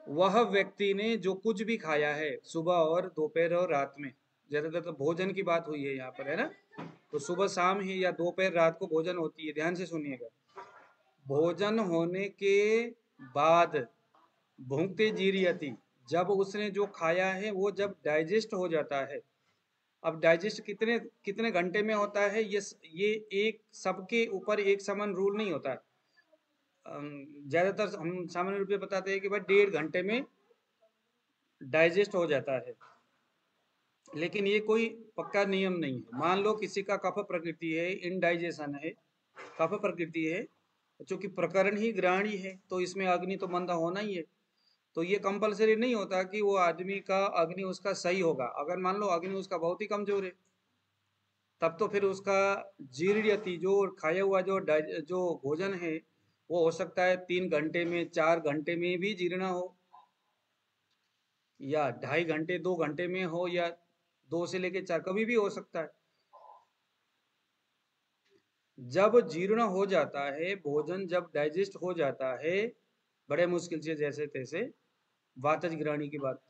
वह व्यक्ति ने जो कुछ भी खाया है सुबह और दोपहर और रात में, ज्यादातर तो भोजन की बात हुई है यहाँ पर, है ना। तो सुबह शाम ही या दोपहर रात को भोजन होती है, ध्यान से सुनिएगा। भोजन होने के बाद भूखते जीरियति, जब उसने जो खाया है वो जब डाइजेस्ट हो जाता है। अब डाइजेस्ट कितने कितने घंटे में होता है, ये एक सबके ऊपर एक समान रूल नहीं होता है। ज्यादातर हम सामान्य रूप से बताते हैं कि भाई 1.5 घंटे में डाइजेस्ट हो जाता है, लेकिन ये कोई पक्का नियम नहीं है। मान लो किसी का कफ प्रकृति है, इनडाइजेशन है, कफ प्रकृति है, चूंकि प्रकरण ही ग्रहणी है तो इसमें अग्नि तो मंदा होना ही है। तो ये कंपलसरी नहीं होता कि वो आदमी का अग्नि उसका सही होगा। अगर मान लो अग्नि उसका बहुत ही कमजोर है, तब तो फिर उसका जीर्णयति, जो खाया हुआ जो भोजन है, वो हो सकता है 3 घंटे में, 4 घंटे में भी जीर्ण हो, या 2.5 घंटे 2 घंटे में हो, या 2 से लेकर 4, कभी भी हो सकता है। जब जीर्ण हो जाता है भोजन, जब डाइजेस्ट हो जाता है बड़े मुश्किल से जैसे तैसे, वातज ग्रहणी की बात,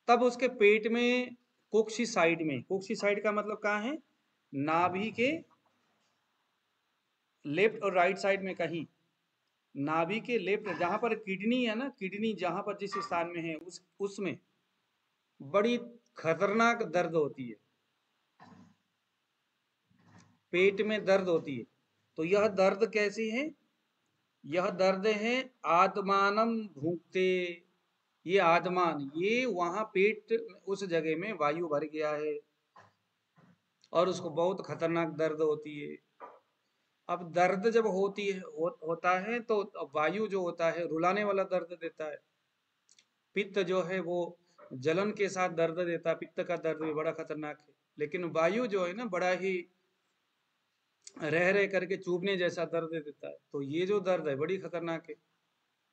तब उसके पेट में कुक्षी साइड में, कुक्षी साइड का मतलब कहाँ है, नाभि के लेफ्ट और राइट साइड में कहीं, नाभि के लेफ्ट जहां पर किडनी है ना, किडनी जहां पर जिस स्थान में है उसमें बड़ी खतरनाक दर्द होती है, पेट में दर्द होती है। तो यह दर्द कैसी है, यह दर्द है आत्मानम भूखते। ये आत्मान, ये वहां पेट उस जगह में वायु भर गया है और उसको बहुत खतरनाक दर्द होती है। अब दर्द जब होता है तो वायु जो होता है रुलाने वाला दर्द देता है। पित्त जो है वो जलन के साथ दर्द देता है, पित्त का दर्द भी बड़ा खतरनाक है। लेकिन वायु जो है ना, बड़ा ही रह रह करके चुभने जैसा दर्द देता है। तो ये जो दर्द है बड़ी खतरनाक है।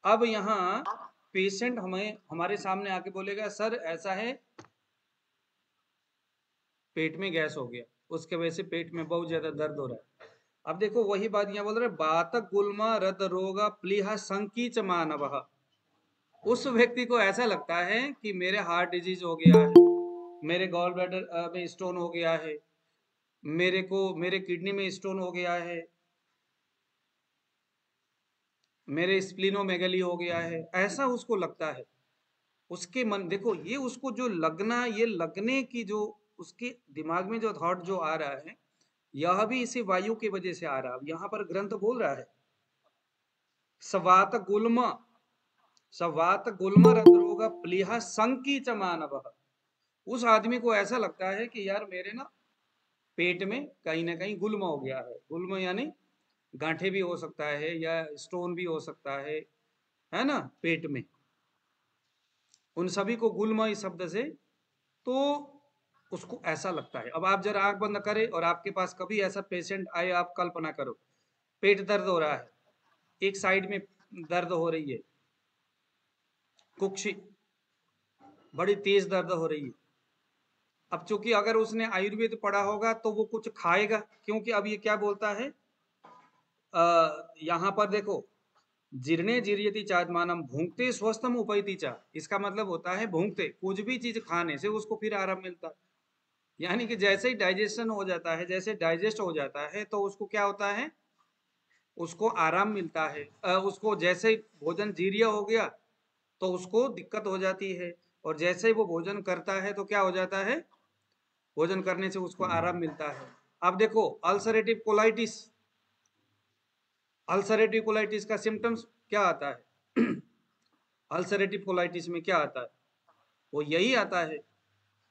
अब यहाँ पेशेंट हमें हमारे सामने आके बोलेगा सर ऐसा है, पेट में गैस हो गया, उसके वजह से पेट में बहुत ज्यादा दर्द हो रहा है। अब देखो वही बात यहाँ बोल रहे, बात गुल्मा रद रोगा प्लीहा संकीच मानव। उस व्यक्ति को ऐसा लगता है कि मेरे हार्ट डिजीज हो गया है, मेरे गॉल ब्लैडर में स्टोन हो गया है, मेरे किडनी में स्टोन हो गया है, मेरे स्प्लिनोमेगली हो गया है, ऐसा उसको लगता है। उसके मन देखो, ये उसको जो लगना, ये लगने की जो उसके दिमाग में जो थॉट जो आ रहा है, यह भी इसी वायु की वजह से आ रहा है। यहाँ पर ग्रंथ बोल रहा है सवात गुल्म, सवात गुल्म रद्रोग प्लीहा संकीच मानव। उस आदमी को ऐसा लगता है कि यार मेरे ना पेट में कहीं ना कहीं गुल्म हो गया है। गुल्म यानी गांठे भी हो सकता है या स्टोन भी हो सकता है ना, पेट में। उन सभी को गुल्म इस शब्द से, तो उसको ऐसा लगता है। अब आप जरा आंख बंद करें और आपके पास कभी ऐसा पेशेंट आए, आप कल्पना करो पेट दर्द हो रहा है, एक साइड में दर्द हो रही है, कुक्षी बड़ी तेज दर्द हो रही है। अब चूंकि अगर उसने आयुर्वेद पढ़ा होगा तो वो कुछ खाएगा, क्योंकि अब ये क्या बोलता है, यहाँ पर देखो, जीर्णे जीर्यति चात्मानम भूंगते स्वस्थम उपैति चा, इसका मतलब होता है भूंगते, कुछ भी चीज खाने से उसको फिर आराम मिलता है। यानी कि जैसे ही डाइजेशन हो जाता है, जैसे डाइजेस्ट हो जाता है तो उसको क्या होता है, उसको आराम मिलता है। उसको जैसे ही भोजन जीर्य हो गया तो उसको दिक्कत हो जाती है, और जैसे ही वो भोजन करता है तो क्या हो जाता है, भोजन करने से उसको आराम मिलता है। अब देखो अल्सरेटिव कोलाइटिस, अल्सरेटिव कोलाइटिस का सिम्टम्स क्या आता है अल्सरेटिव कोलाइटिस में क्या आता है, वो यही आता है।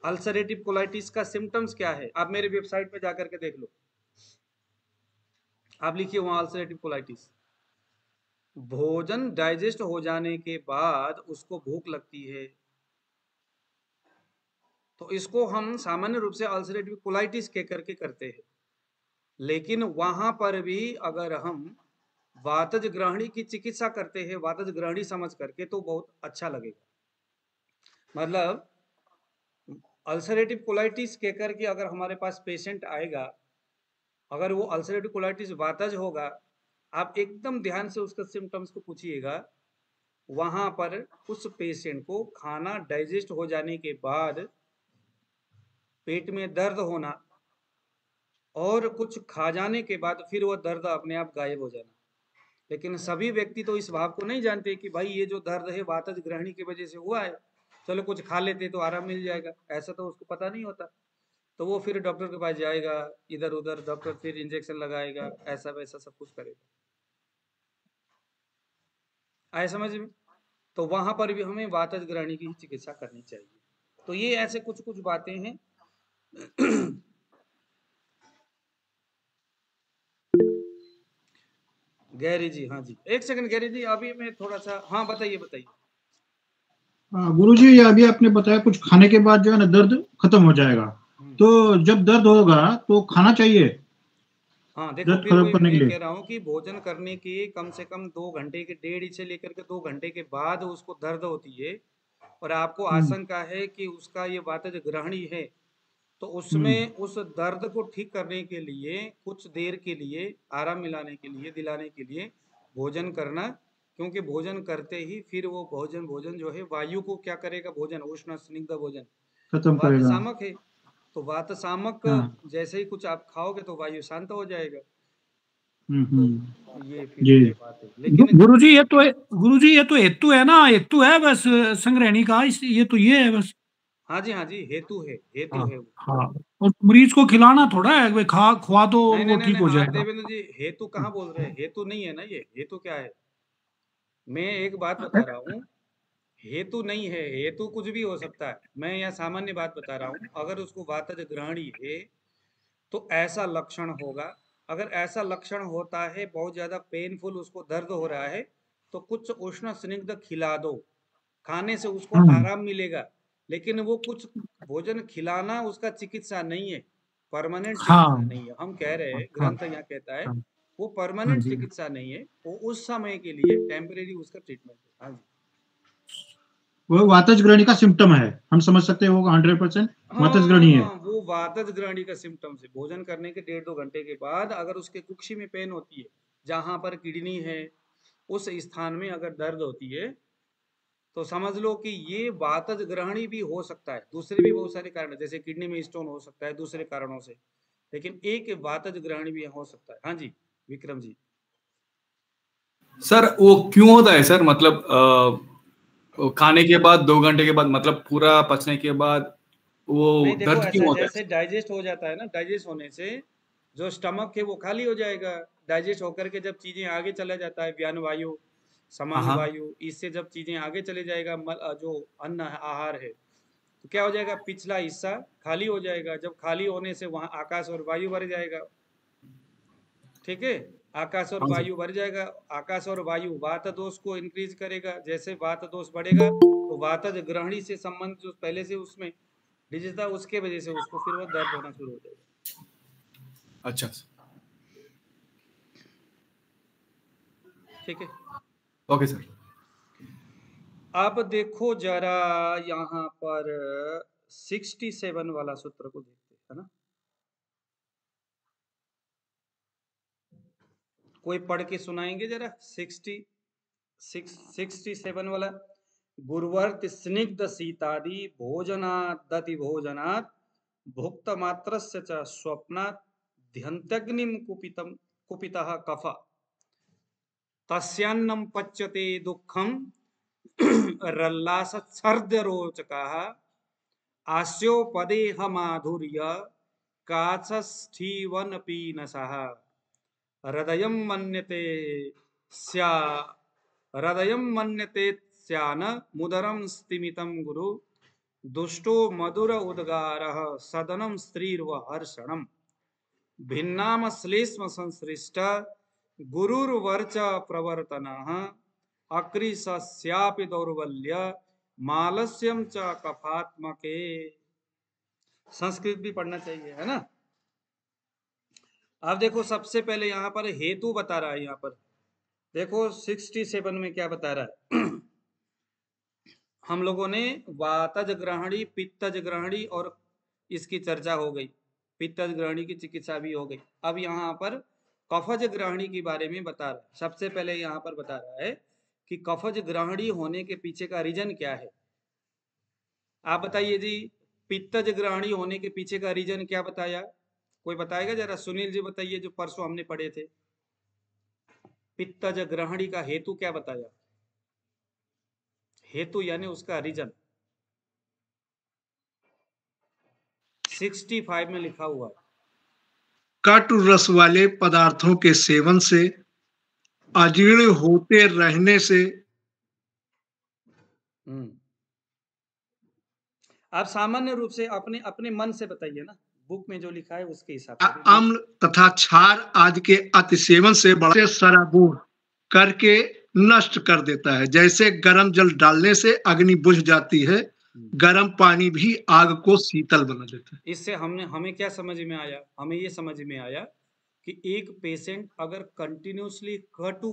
अल्सरेटिव कोलाइटिस का सिम्टम्स क्या है, आप मेरे वेबसाइट पे जाकर के देख लो, आप लिखिए वहां अल्सरेटिव कोलाइटिस। भोजन डाइजेस्ट हो जाने के बाद उसको भूख लगती है, तो इसको हम सामान्य रूप से अल्सरेटिव कोलाइटिस कह करके करते हैं। लेकिन वहां पर भी अगर हम वातज ग्रहणी की चिकित्सा करते हैं, वातज ग्रहणी समझ करके, तो बहुत अच्छा लगेगा। मतलब अल्सरेटिव कोलाइटिस कहकर के अगर हमारे पास पेशेंट आएगा, अगर वो अल्सरेटिव कोलाइटिस वातज होगा, आप एकदम ध्यान से उसका सिम्टम्स को पूछिएगा वहां पर उस पेशेंट को खाना डाइजेस्ट हो जाने के बाद पेट में दर्द होना और कुछ खा जाने के बाद फिर वह दर्द अपने आप गायब हो जाना। लेकिन सभी व्यक्ति तो इस भाव को नहीं जानते कि भाई ये जो दर्द है वातज ग्रहणी की वजह से हुआ है, चलो कुछ खा लेते तो आराम मिल जाएगा, ऐसा तो उसको पता नहीं होता। तो वो फिर डॉक्टर के पास जाएगा, इधर उधर डॉक्टर फिर इंजेक्शन लगाएगा, ऐसा वैसा सब कुछ करेगा। आए समझ में? तो वहां पर भी हमें वातज ग्रहणी की ही चिकित्सा करनी चाहिए। तो ये ऐसे कुछ कुछ बातें हैं। गैरी जी, हाँ जी, एक सेकंड गैरी जी, अभी मैं थोड़ा सा, हाँ बताइए बताइए। गुरुजी, ये अभी आपने बताया कुछ खाने के बाद जो है ना दर्द खत्म हो जाएगा, तो जब दर्द होगा तो खाना चाहिए हाँ देखो, दर्द फिर खत्म वही करने के मैं लिए। कह रहा हूँ कि भोजन करने के कम से कम 2 घंटे के, 1.5 से लेकर के 2 घंटे के बाद उसको दर्द होती है और आपको हम्म। आशंका है कि उसका ये वातज ग्रहणी है, तो हम्म। उसमें उस दर्द को ठीक करने के लिए, कुछ देर के लिए आराम मिलाने के लिए, दिलाने के लिए भोजन करना। क्योंकि भोजन करते ही फिर वो भोजन भोजन जो है वायु को क्या करेगा, भोजन उष्ण स्निग्ध भोजन खत्म वात करेगा। शामक है, तो वात शामक हाँ। जैसे ही कुछ आप खाओगे तो वायु शांत हो जाएगा। तो ये फिर जी। बात है, लेकिन गुरुजी ये तो गुरुजी ये तो हेतु है ना, हेतु है बस संग्रहणी का, इस ये तो ये है बस। हाँ जी, हाँ जी, हेतु है, हेतु हाँ। है वो। हाँ। और मरीज को खिलाना थोड़ा है, भाई खा खुआ दो और नहीं वो नहीं नहीं ठीक नहीं, हो आप जाएगा। देवेंद्र जी हेतु कहाँ बोल रहे हैं, हेतु नहीं है ना ये, हेतु क्या है? मैं एक बात बता रहा हूँ, हेतु नहीं है, हेतु कुछ भी हो सकता है। मैं यहाँ सामान्य बात बता रहा हूँ, अगर उसको वातज ग्रहणी है तो ऐसा लक्षण होगा। अगर ऐसा लक्षण होता है, बहुत ज्यादा पेनफुल उसको दर्द हो रहा है, तो कुछ उष्ण स्निग्ध खिला दो, खाने से उसको हम्म। आराम मिलेगा। लेकिन वो कुछ भोजन खिलाना उसका चिकित्सा नहीं है, परमानेंट चिकित्सा हाँ। नहीं है। हम कह रहे हाँ। हैं, हाँ। ग्रंथ यहाँ कहता है, हाँ। वो हाँ परमानेंट जी। चिकित्सा नहीं है, वो उस समय के लिए टेम्परेरी उसका ट्रीटमेंट है। हाँ जी, वो वातज ग्रहणी का सिम्टम है, हम समझ सकते हैं वो 100% वातज ग्रहणी है। हाँ वो वातज ग्रहणी का सिम्टम्स है। भोजन करने के 1.5-2 घंटे के बाद अगर उसके कुक्षी में पेन होती है, जहां पर किडनी है उस स्थान में अगर दर्द होती है, तो समझ लो कि ये वातज ग्रहणी भी हो सकता है। दूसरे भी बहुत सारे कारण है, जैसे किडनी में स्टोन हो सकता है दूसरे कारणों से, लेकिन एक वातज ग्रहणी भी हो सकता है। हाँ जी, विक्रम जी। सर वो क्यों होता है सर, मतलब वो खाने के बाद 2 घंटे के बाद, मतलब पूरा पचने के बाद वो नहीं देखो, दर्द ऐसा क्यों है, होता है? जैसे डाइजेस्ट हो जाता है ना, डाइजेस्ट होने से जो स्टमक है वो खाली हो जाएगा। डाइजेस्ट होकर के जब चीजें आगे चला जाता है, व्यान वायु, हाँ समान हाँ। वायु, इससे जब चीजें आगे चले जाएगा, जो अन्न है, आहार है, तो क्या हो जाएगा, पिछला हिस्सा खाली हो जाएगा। जब खाली होने से वहां आकाश और वायु भर जाएगा। ठीक है, आकाश और हाँ सर। वायु भर जाएगा। आकाश और वायु वात दोष को इंक्रीज करेगा, जैसे वात दोष बढ़ेगा तो वातज ग्रहणी से संबंध जो पहले से उसमें डिजीज था, उसके वजह से उसको फिर वो दर्द होना शुरू हो जाएगा। अच्छा। ठीक है, ओके सर। अब देखो जरा यहाँ पर 67 वाला सूत्र को देखते हैं, है ना? कोई पढ़ के सुनाएंगे जरा 67 वाला। गुरुवर्त स्निग्ध शीतादि भोजनादति भोजनात् भुक्त मात्रस्य च स्वप्नात् ध्यन्त्यग्निम कुपितम कुपितः कफ तस्यान्नं पच्यते दुःखम रल्लासत्सर्जरोचकाः आस्योपदेह माधुर्य काचस्थीवनपीनसः हृदयं मन्यते स्या हृदयं मन्यते स्यान मुदरं स्तिमितं गुरु दुष्टो मधुर उद्गारः सदनं स्त्रीर्व हर्षणम् भिन्नाम श्लेष्म संसृष्ट गुरुर्वर्च प्रवर्तनः अक्रिशस्यापि दौर्बल्य मालस्यम च कफात्मके। संस्कृत भी पढ़ना चाहिए, है ना? अब देखो, सबसे पहले यहाँ पर हेतु बता रहा है। यहाँ पर देखो 67 में क्या बता रहा है। हम लोगों ने वातज ग्रहणी, पित्तज ग्रहणी और इसकी चर्चा हो गई, पित्तज ग्रहणी की चिकित्सा भी हो गई। अब यहाँ पर कफज ग्रहणी के बारे में बता रहा है। सबसे पहले यहाँ पर बता रहा है कि कफज ग्रहणी होने के पीछे का रीजन क्या है। आप बताइए जी, पित्तज ग्रहणी होने के पीछे का रीजन क्या बताया, कोई बताएगा जरा? सुनील जी बताइए, जो परसों हमने पढ़े थे, पित्तज ग्रहणी का हेतु क्या बताया? हेतु यानी उसका रीजन 65 में लिखा हुआ है। कटु रस वाले पदार्थों के सेवन से, अजीर्ण होते रहने से। आप सामान्य रूप से अपने अपने मन से बताइए ना, बुक में जो लिखा है उसके हिसाब से। अम्ल तथा क्षार आदि के अतिसेवन से बड़ा सराबोर करके नष्ट कर देता है। जैसे गर्म जल डालने से अग्नि बुझ जाती है, गर्म पानी भी आग को शीतल बना देता है। इससे हमें क्या समझ में आया? हमें ये समझ में आया कि एक पेशेंट अगर कंटिन्यूसली कटु,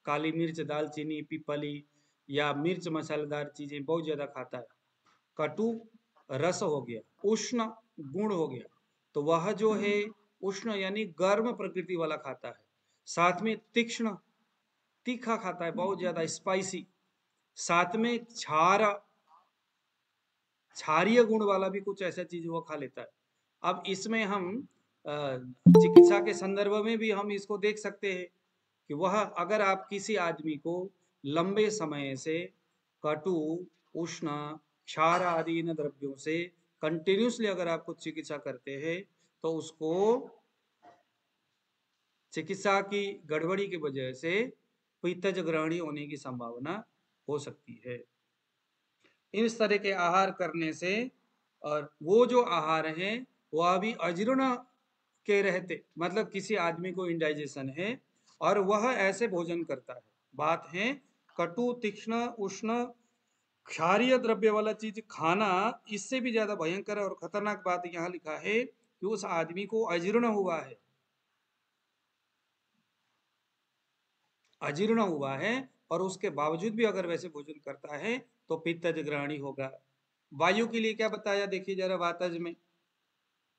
काली मिर्च, दालचीनी, पीपली या मिर्च मसालेदार चीजें बहुत ज्यादा खाता है, कटु रस हो गया, उष्ण गुण हो गया, तो वह जो है उष्ण यानी गर्म प्रकृति वाला खाता है, साथ में तीक्ष्ण तीखा खाता है, बहुत ज्यादा स्पाइसी, साथ में क्षारीय गुण वाला भी कुछ ऐसा चीज वो खा लेता है। अब इसमें हम चिकित्सा के संदर्भ में भी हम इसको देख सकते हैं कि वह अगर आप किसी आदमी को लंबे समय से कटु, उष्ण, क्षार आदि इन द्रव्यों से कंटिन्यूसली अगर आप कुछ चिकित्सा करते हैं तो उसको चिकित्सा की गड़बड़ी की वजह से पित्तज ग्रहणी होने की संभावना हो सकती है। इस तरह के आहार करने से, और वो जो आहार है वह भी अजीर्ण के रहते, मतलब किसी आदमी को इंडाइजेशन है और वह ऐसे भोजन करता है, बात है कटु, तीक्ष्ण, उष्ण, क्षारीय द्रव्य वाला चीज खाना, इससे भी ज्यादा भयंकर और खतरनाक बात यहाँ लिखा है कि उस आदमी को अजीर्ण हुआ है, अजीर्ण हुआ है, और उसके बावजूद भी अगर वैसे भोजन करता है तो पित्तज ग्रहणी होगा। वायु के लिए क्या बताया देखिए जरा वातज में,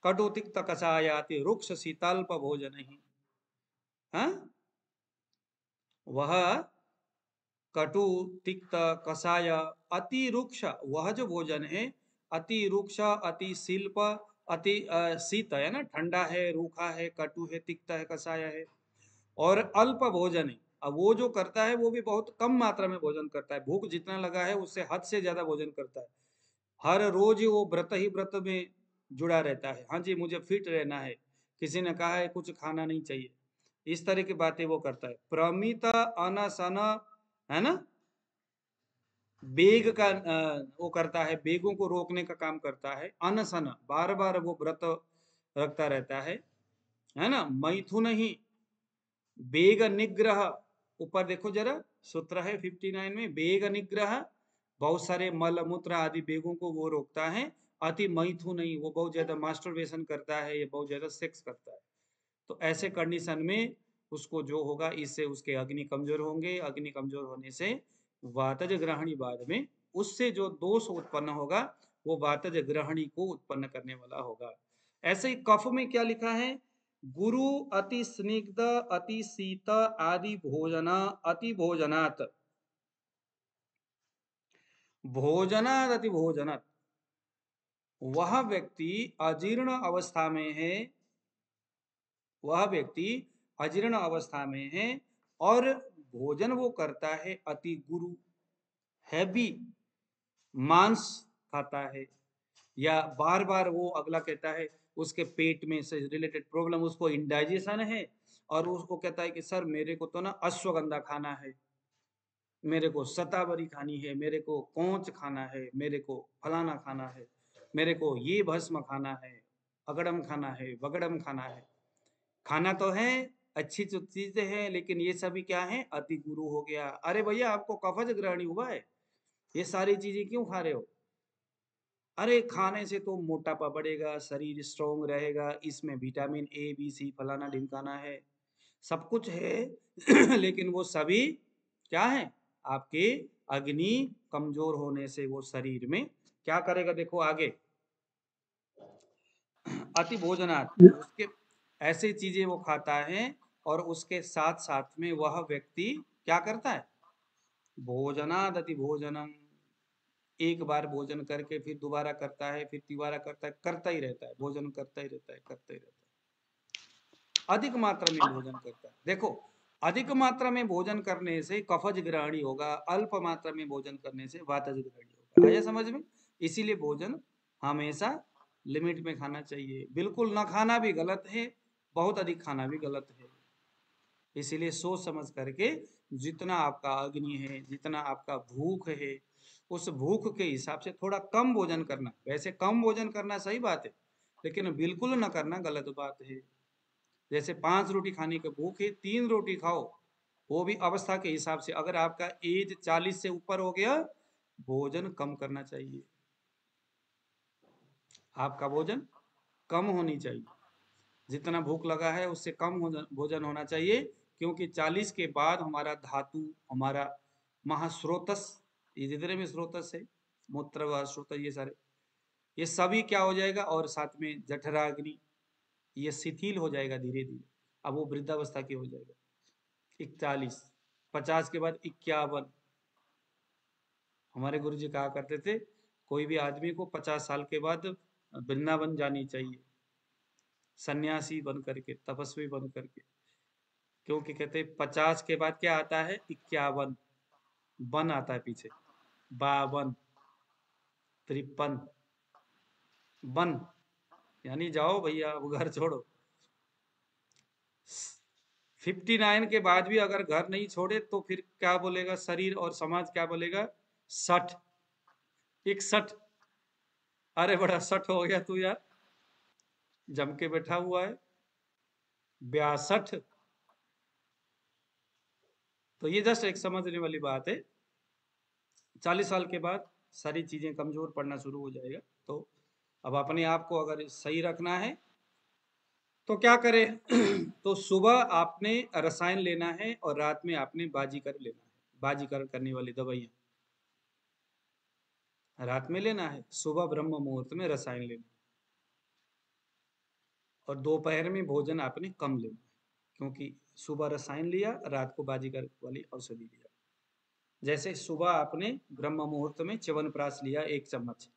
कटु तिक्त कषायाति रुक्ष शीतल्प भोजन ही, हाँ? वह कटु, तिक्त, कषाय, अति रुक्ष, वह जो भोजन है अति रुक्ष, अति शिल्प, अति शीत है ना, ठंडा है, रूखा है, कटु है, तिक्त है, कषाय है, और अल्प भोजन है। अब वो जो करता है वो भी बहुत कम मात्रा में भोजन करता है, भूख जितना लगा है उससे हद से ज्यादा भोजन करता है, हर रोज वो व्रत ही व्रत में जुड़ा रहता है। हाँ जी, मुझे फिट रहना है, किसी ने कहा है कुछ खाना नहीं चाहिए, इस तरह की बातें वो करता है। प्रमित अनशन, है ना, बेग का वो करता है, बेगों को रोकने का काम करता है। अनशन, बार बार वो व्रत रखता रहता है ना। मैथुन ही, बेग निग्रह, ऊपर देखो जरा सूत्र है 59 में, बेग निग्रह, बहुत सारे मल मूत्र आदि बेगों को वो रोकता है। अति मैथुन नहीं, वो बहुत ज्यादा मास्टरबेशन करता है, ये बहुत ज्यादा सेक्स करता है। तो ऐसे कंडीशन में उसको जो होगा, इससे उसके अग्नि कमजोर होंगे, अग्नि कमजोर होने से वातज ग्रहणी बाद में उससे जो दोष उत्पन्न होगा वो वातज ग्रहणी को उत्पन्न करने वाला होगा। ऐसे ही कफ में क्या लिखा है, गुरु अति स्निग्ध, अति शीत आदि भोजना, अति भोजनात्, भोजनात् अति भोजनात्, वह व्यक्ति अजीर्ण अवस्था में है, वह व्यक्ति अजीर्ण अवस्था में है और भोजन वो करता है अति गुरु, हैवी मांस खाता है, या बार बार वो अगला कहता है उसके पेट में से रिलेटेड प्रॉब्लम, उसको इंडाइजेशन है, और उसको कहता है कि सर मेरे को तो ना अश्वगंधा खाना है, मेरे को शतावरी खानी है, मेरे को कोंच खाना है, मेरे को फलाना खाना है, मेरे को ये भस्म खाना है, अगड़म खाना है, वगड़म खाना है। खाना तो है, अच्छी जो चीजें हैं, लेकिन ये सभी क्या है, अति गुरु हो गया। अरे भैया आपको कफज ग्रहणी हुआ है, ये सारी चीजें क्यों खा रहे हो? अरे खाने से तो मोटापा बढ़ेगा, शरीर स्ट्रोंग रहेगा, इसमें विटामिन ए बी सी फलाना ढिमकाना है, सब कुछ है लेकिन वो सभी क्या है, आपके अग्नि कमजोर होने से वो शरीर में क्या करेगा, देखो आगे, अति भोजनात्, उसके ऐसे चीजें वो खाता है और उसके साथ साथ में वह व्यक्ति क्या करता है, भोजनादति भोजनम, एक बार भोजन करके फिर दोबारा करता है, फिर तिबारा करता है, करता ही रहता है, भोजन करता ही रहता है, करता ही रहता है, अधिक मात्रा में भोजन करता है। देखो, अधिक मात्रा में भोजन करने से कफज ग्रहणी होगा, अल्प मात्रा में भोजन करने से वातज ग्रहणी होगा। आया समझ में? इसीलिए भोजन हमेशा लिमिट में खाना चाहिए। बिल्कुल ना खाना भी गलत है, बहुत अधिक खाना भी गलत है। इसीलिए सोच समझ करके जितना आपका अग्नि है, जितना आपका भूख है, उस भूख के हिसाब से थोड़ा कम भोजन करना। वैसे कम भोजन करना सही बात है, लेकिन बिल्कुल न करना गलत बात है। जैसे 5 रोटी खाने की भूख है, 3 रोटी खाओ, वो भी अवस्था के हिसाब से। अगर आपका एज 40 से ऊपर हो गया, भोजन कम करना चाहिए, आपका भोजन कम होनी चाहिए। जितना भूख लगा है उससे कम भोजन होना चाहिए, क्योंकि 40 के बाद हमारा धातु, हमारा महास्रोतस, ये जितने भी स्रोतस है, मूत्र व स्रोतस, ये सारे, ये सभी क्या हो जाएगा, और साथ में जठराग्नि, ये शिथिल हो जाएगा धीरे धीरे। अब वो वृद्धावस्था की हो जाएगा। 41, 50 के बाद 51। हमारे गुरु जी कहा करते थे, कोई भी आदमी को 50 साल के बाद वृंदावन जानी चाहिए, सन्यासी बन करके, तपस्वी बन करके। क्योंकि कहते 50 के बाद क्या आता है, 51 बन आता है पीछे, 52, 53 बन, यानी जाओ भैया वो घर छोड़ो। 59 के बाद भी अगर घर नहीं छोड़े तो फिर क्या बोलेगा शरीर और समाज, क्या बोलेगा, 60, 61, अरे बड़ा 60 हो गया तू यार, जम के बैठा हुआ है, 62। तो ये जस्ट एक समझने वाली बात है। 40 साल के बाद सारी चीजें कमजोर पड़ना शुरू हो जाएगा। तो अब अपने आप को अगर सही रखना है तो क्या करें तो सुबह आपने रसायन लेना है और रात में आपने बाजीकर लेना है। बाजीकर करने वाली दवाइयां रात में लेना है, सुबह ब्रह्म मुहूर्त में रसायन लेना है, और दोपहर में भोजन आपने कम लेना है, क्योंकि सुबह रसायन लिया, रात को बाजीकर वाली औषधि लिया। जैसे सुबह आपने ब्रह्म मुहूर्त में च्यवनप्राश लिया 1 चम्मच,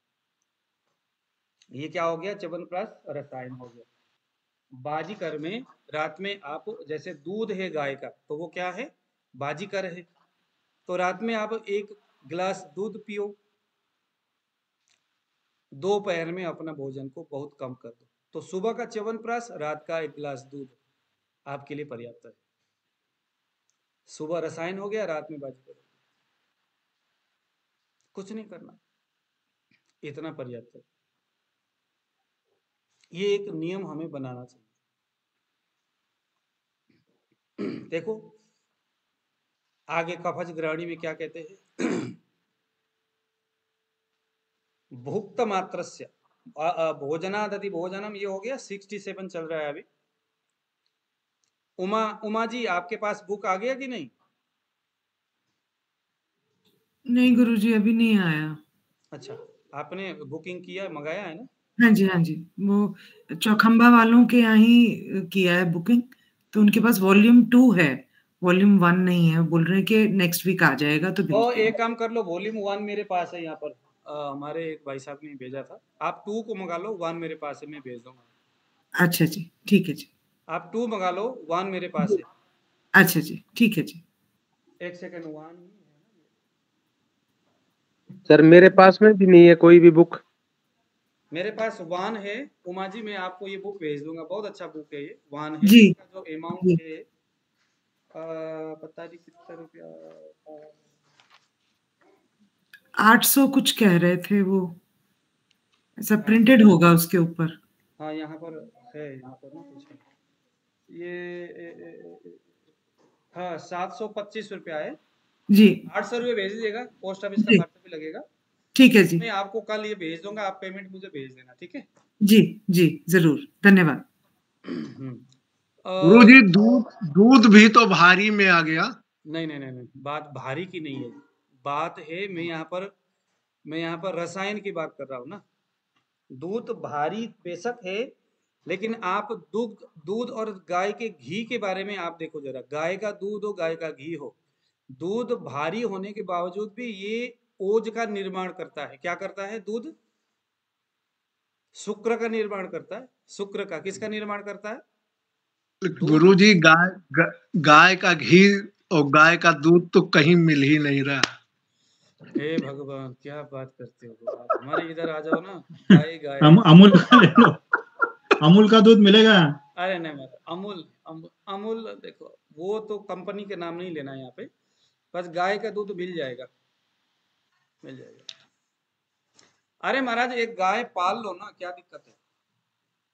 ये क्या हो गया, च्यवनप्राश रसायन हो गया। बाजीकर में रात में आप, जैसे दूध है गाय का, तो वो क्या है, बाजीकर है, तो रात में आप 1 गिलास दूध पियो, दोपहर में अपना भोजन को बहुत कम कर दो। तो सुबह का च्यवनप्राश, रात का 1 गिलास दूध आपके लिए पर्याप्त है। सुबह रसायन हो गया, रात में बाजीकर, कुछ नहीं करना, इतना पर्याप्त है। ये एक नियम हमें बनाना चाहिए। देखो आगे कफज ग्रहणी में क्या कहते हैं, भुक्त मात्रस्य भोजनादति भोजनम, ये हो गया 67 चल रहा है अभी। उमा जी आपके पास बुक आ गया कि नहीं? नहीं गुरुजी, अभी नहीं आया। अच्छा, आपने बुकिंग किया, मंगाया है ना? हाँ जी, हाँ जी, वो चौखंबा वालों के यहाँ ही किया है बुकिंग, तो उनके पास वॉल्यूम 2 है, वॉल्यूम 1 नहीं है। बोल रहे हैं कि नेक्स्ट वीक आ जाएगा, तो और एक काम कर लो, वॉल्यूम 1 मेरे पास है यहाँ पर, हमारे एक भाई साहब ने भेजा था, आप 2 को मंगा लो, 1 मेरे पास है, मैं भेज दूंगा। अच्छा जी, ठीक है जी। आप 2 मंगा लो, 1 मेरे पास है। अच्छा जी, ठीक है जी। 1 सेकंड, 1 सर मेरे पास में भी नहीं है कोई भी बुक। मेरे पास 1 है। उमा जी मैं आपको ये बुक भेज दूंगा, बहुत अच्छा बुक है ये, 1 है। जी, इसका जो अमाउंट है पता नहीं कितना रुपया, 800 कुछ कह रहे थे वो, ऐसा प्रिंटेड होगा उसके ऊपर। हाँ यहाँ पर है, यहाँ पर ना कुछ है, ये हाँ 725 रुपया है जी। 800 रुपये भेज दीजिएगा, पोस्ट ऑफिस का जी, खर्चा भी लगेगा। ठीक है जी। मैं आपको कल ये भेज दूंगा, आप पेमेंट मुझे भेज देना, ठीक है? जी जी, जरूर, धन्यवाद। गुरु जी दूध भी तो भारी में आ गया। नहीं नहीं नहीं नहीं, बात भारी की नहीं है, बात है मैं यहाँ पर रसायन की बात कर रहा हूँ ना। दूध भारी बेशक है, लेकिन आप दूध और गाय के घी के बारे में आप देखो जरा, गाय का दूध हो, गाय का घी हो, दूध भारी होने के बावजूद भी ये ओज का निर्माण करता है। क्या करता है? दूध शुक्र का निर्माण करता है। शुक्र का किसका निर्माण करता है? दूध। गुरुजी गाय का घी और गाय का दूध तो कहीं मिल ही नहीं रहा। हे भगवान, क्या बात करते हो आप? हमारे इधर आ जाओ ना, गाय गाय। अमूल का ले लो, अमूल का दूध मिलेगा। अरे नहीं मेरा अमूल, अमूल देखो वो तो कंपनी के नाम नहीं लेना यहाँ पे, बस गाय का दूध मिल जाएगा, मिल जाएगा। अरे महाराज एक गाय पाल लो ना, क्या दिक्कत है?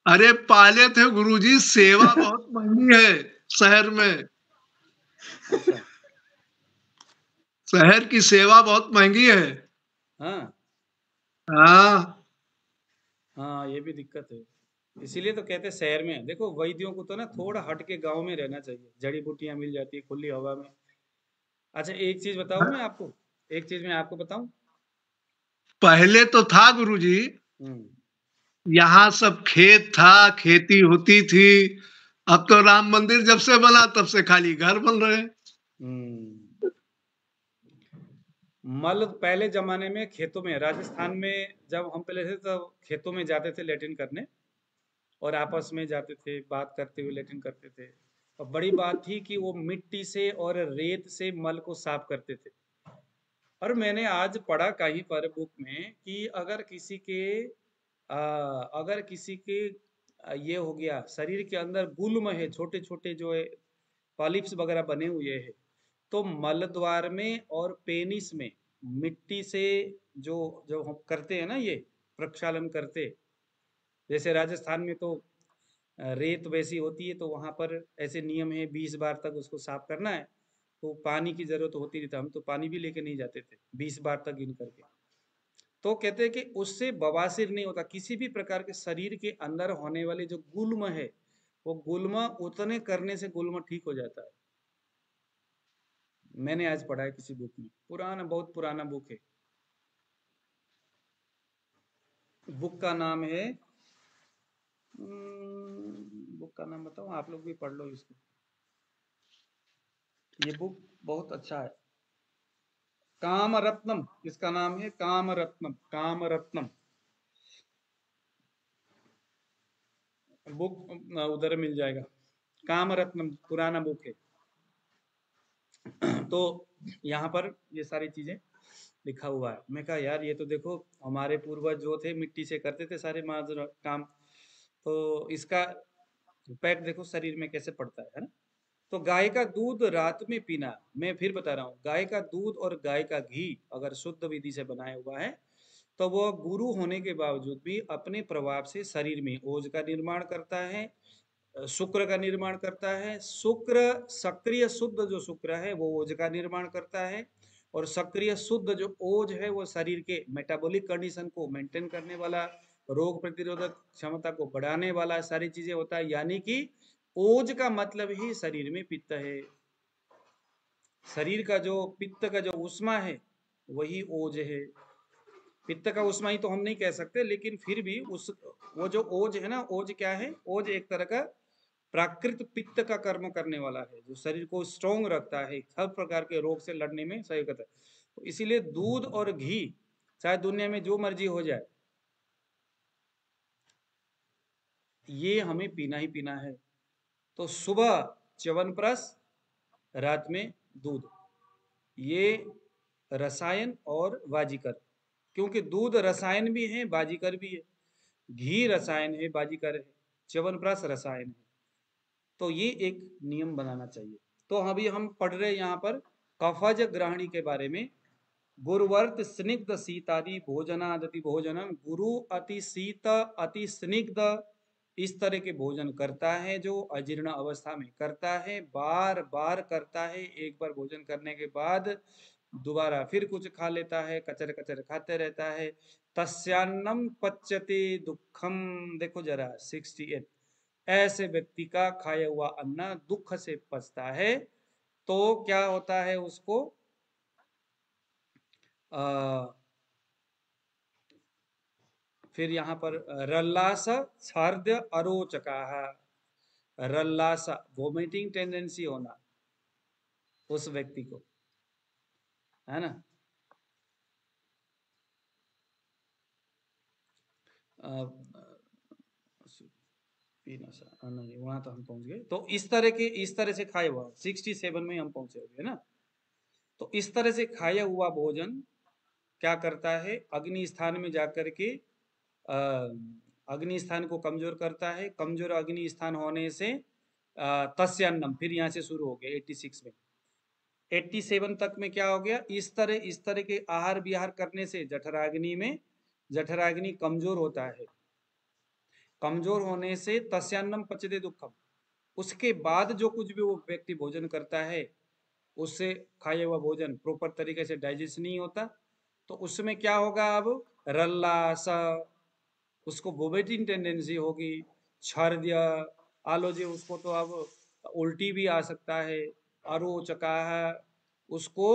अरे पाले थे गुरुजी, सेवा बहुत महंगी है शहर में। अच्छा। शहर की सेवा बहुत महंगी है। हाँ हाँ हाँ, ये भी दिक्कत है। इसीलिए तो कहते हैं शहर में देखो, वैद्यों को तो ना थोड़ा हट के गांव में रहना चाहिए, जड़ी बूटियां मिल जाती है खुली हवा में। अच्छा एक चीज बताऊं मैं आपको, एक चीज मैं आपको बताऊं। पहले तो था गुरुजी, यहाँ सब खेत था, खेती होती थी। अब तो राम मंदिर जब से बना तब से खाली घर बन रहे हैं। मल पहले जमाने में खेतों में, राजस्थान में जब हम पहले थे तब खेतों में जाते थे लेटिन करने, और आपस में जाते थे, बात करते हुए लेटिन करते थे। और बड़ी बात थी कि वो मिट्टी से और रेत से मल को साफ करते थे। और मैंने आज पढ़ा कहीं पर बुक में कि अगर किसी के ये हो गया, शरीर के अंदर गुल्म है, छोटे छोटे जो है पॉलिप्स वगैरह बने हुए हैं, तो मल द्वार में और पेनिस में मिट्टी से जो जो हम करते हैं ना, ये प्रक्षालन करते, जैसे राजस्थान में तो रेत वैसी होती है, तो वहां पर ऐसे नियम है 20 बार तक उसको साफ करना है। तो पानी की जरूरत होती नहीं था, हम तो पानी भी लेके नहीं जाते थे 20 बार तक गिन करके। तो कहते हैं कि उससे बवासीर नहीं होता, किसी भी प्रकार के शरीर के अंदर होने वाले जो गुल्म है, वो गुल्म उतने करने से गुल्म ठीक हो जाता है। मैंने आज पढ़ा है किसी बुक में, पुराना, बहुत पुराना बुक है। बुक का नाम है, बुक का नाम बताओ, आप लोग भी पढ़ लो इसको, ये बुक बहुत अच्छा है। काम रत्नम इसका नाम है, काम रत्नम, काम रत्नम बुक उधर मिल जाएगा। काम रत्नम पुराना बुक है। तो यहाँ पर ये सारी चीजें लिखा हुआ है। मैं कहा यार ये तो देखो हमारे पूर्वज जो थे मिट्टी से करते थे सारे काम, तो इसका इम्पैक्ट देखो शरीर में कैसे पड़ता है ना। तो गाय का दूध रात में पीना, मैं फिर बता रहा हूँ, गाय का दूध और गाय का घी अगर शुद्ध विधि से बनाया हुआ है, तो वह गुरु होने के बावजूद भी अपने प्रभाव से शरीर में ओज का निर्माण करता है, शुक्र का निर्माण करता है। शुक्र सक्रिय शुद्ध जो शुक्र है वो ओज का निर्माण करता है, और सक्रिय शुद्ध जो ओज है वो शरीर के मेटाबॉलिक कंडीशन को मेंटेन करने वाला, रोग प्रतिरोधक क्षमता को बढ़ाने वाला सारी चीजें होता है। यानी कि ओज का मतलब ही शरीर में पित्त है। शरीर का जो पित्त का जो उष्मा है वही ओज है। पित्त का उष्मा ही तो हम नहीं कह सकते, लेकिन फिर भी उस वो जो ओज है ना, ओज क्या है? ओज एक तरह का प्राकृत पित्त का कर्म करने वाला है, जो शरीर को स्ट्रोंग रखता है, हर प्रकार के रोग से लड़ने में सहयोग करता है। तो इसीलिए दूध और घी चाहे दुनिया में जो मर्जी हो जाए, ये हमें पीना ही पीना है। तो सुबह च्यवनप्राश, रात में दूध, ये रसायन और वाजीकर, क्योंकि दूध रसायन भी है बाजीकर भी है, घी रसायन है बाजीकर है, च्यवनप्राश रसायन है। तो ये एक नियम बनाना चाहिए। तो अभी हम पढ़ रहे हैं यहाँ पर कफज ग्रहणी के बारे में। गुरुवर्त स्निग्ध शीतादि भोजनादति भोजनम, गुरु अति शीत अति स्निग्ध इस तरह के भोजन करता है, जो अजीर्ण अवस्था में करता है, बार बार करता है, एक बार भोजन करने के बाद दोबारा फिर कुछ खा लेता है, कचर कचर खाते रहता है। तस्यान्नम पच्यते दुखम, देखो जरा 68, ऐसे व्यक्ति का खाया हुआ अन्न दुख से पचता है। तो क्या होता है उसको, फिर यहाँ पर रल्लास छार्द्य अरोचका, रल्लास वोमिटिंग टेंडेंसी होना उस व्यक्ति को, है ना। नहीं, वहां तो हम पहुंच गए। तो इस तरह से खाया हुआ 67 में हम पहुंचे हुए, है ना। तो इस तरह से खाया हुआ भोजन क्या करता है, अग्नि स्थान में जाकर के अग्नि स्थान को कमजोर करता है। कमजोर अग्नि स्थान होने से तस्यान्नम, फिर यहाँ से शुरू हो गया 86 में। 87 तक में क्या हो गया, इस तरह के आहार विहार करने से जठराग्नि कमजोर होता है। कमजोर होने से तस्यान्नम पचते दुखम, उसके बाद जो कुछ भी वो व्यक्ति भोजन करता है उससे खाया हुआ भोजन प्रॉपर तरीके से डाइजेस्ट नहीं होता। तो उसमें क्या होगा, अब रल्ला सा, उसको वोमिटिंग टेंडेंसी होगी। छर्द्य आलोज्य, उसको तो अब उल्टी भी आ सकता है। अरोचकाह, उसको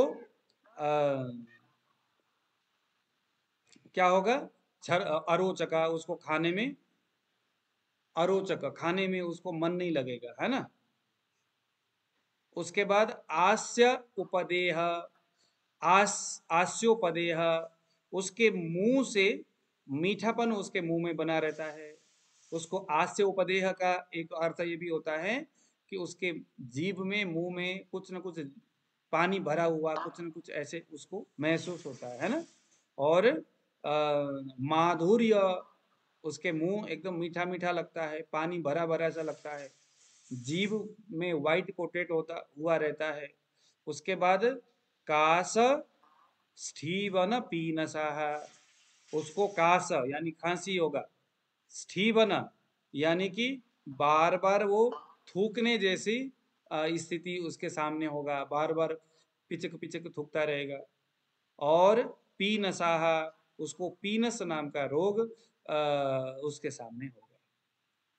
क्या होगा, अरोचका, उसको खाने में अरोचक, खाने में उसको मन नहीं लगेगा, है ना। उसके बाद आस्य उपदेह, आस्योपदेह, उसके मुंह से मीठापन उसके मुंह में बना रहता है। उसको आस्य उपदेह का एक अर्थ ये भी होता है कि उसके जीभ में, मुंह में कुछ न कुछ पानी भरा हुआ, कुछ न कुछ ऐसे उसको महसूस होता है ना। और माधुर्य, उसके मुंह एकदम मीठा मीठा लगता है, पानी भरा भरा सा लगता है, जीभ में व्हाइट कोटेड होता हुआ रहता है। उसके बाद कास स्ठीवन पीनसाह, उसको कास यानी खांसी होगा, स्ठीवन यानी कि बार बार वो थूकने जैसी स्थिति उसके सामने होगा, बार बार पिचक पिचक थूकता रहेगा। और पीनसाह, उसको पीनस नाम का रोग उसके सामने होगा।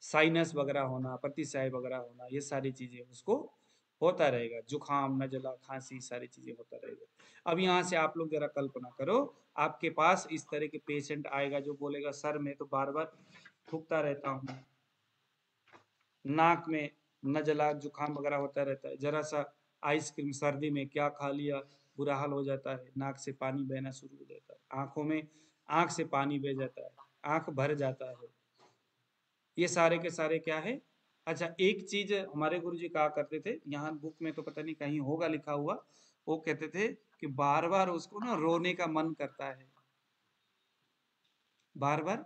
साइनस वगैरह होना, प्रतिसाय वगैरह होना, ये सारी चीजें उसको होता रहेगा। जुखाम, नजला, खांसी, सारी चीजें होता रहेगा। अब यहाँ से आप लोग जरा कल्पना करो, आपके पास इस तरह के पेशेंट आएगा जो बोलेगा सर मैं तो बार बार थूकता रहता हूँ, नाक में नजला जुखाम वगैरह होता रहता है, जरा सा आइसक्रीम सर्दी में क्या खा लिया बुरा हाल हो जाता है, नाक से पानी बहना शुरू हो जाता है, आंखों में आंख से पानी बह जाता है, आंख भर जाता है। ये सारे के सारे क्या है। अच्छा, एक चीज हमारे गुरुजी कहा करते थे, यहाँ बुक में तो पता नहीं कहीं होगा लिखा हुआ, वो कहते थे कि बार बार उसको ना रोने का मन करता है, बार बार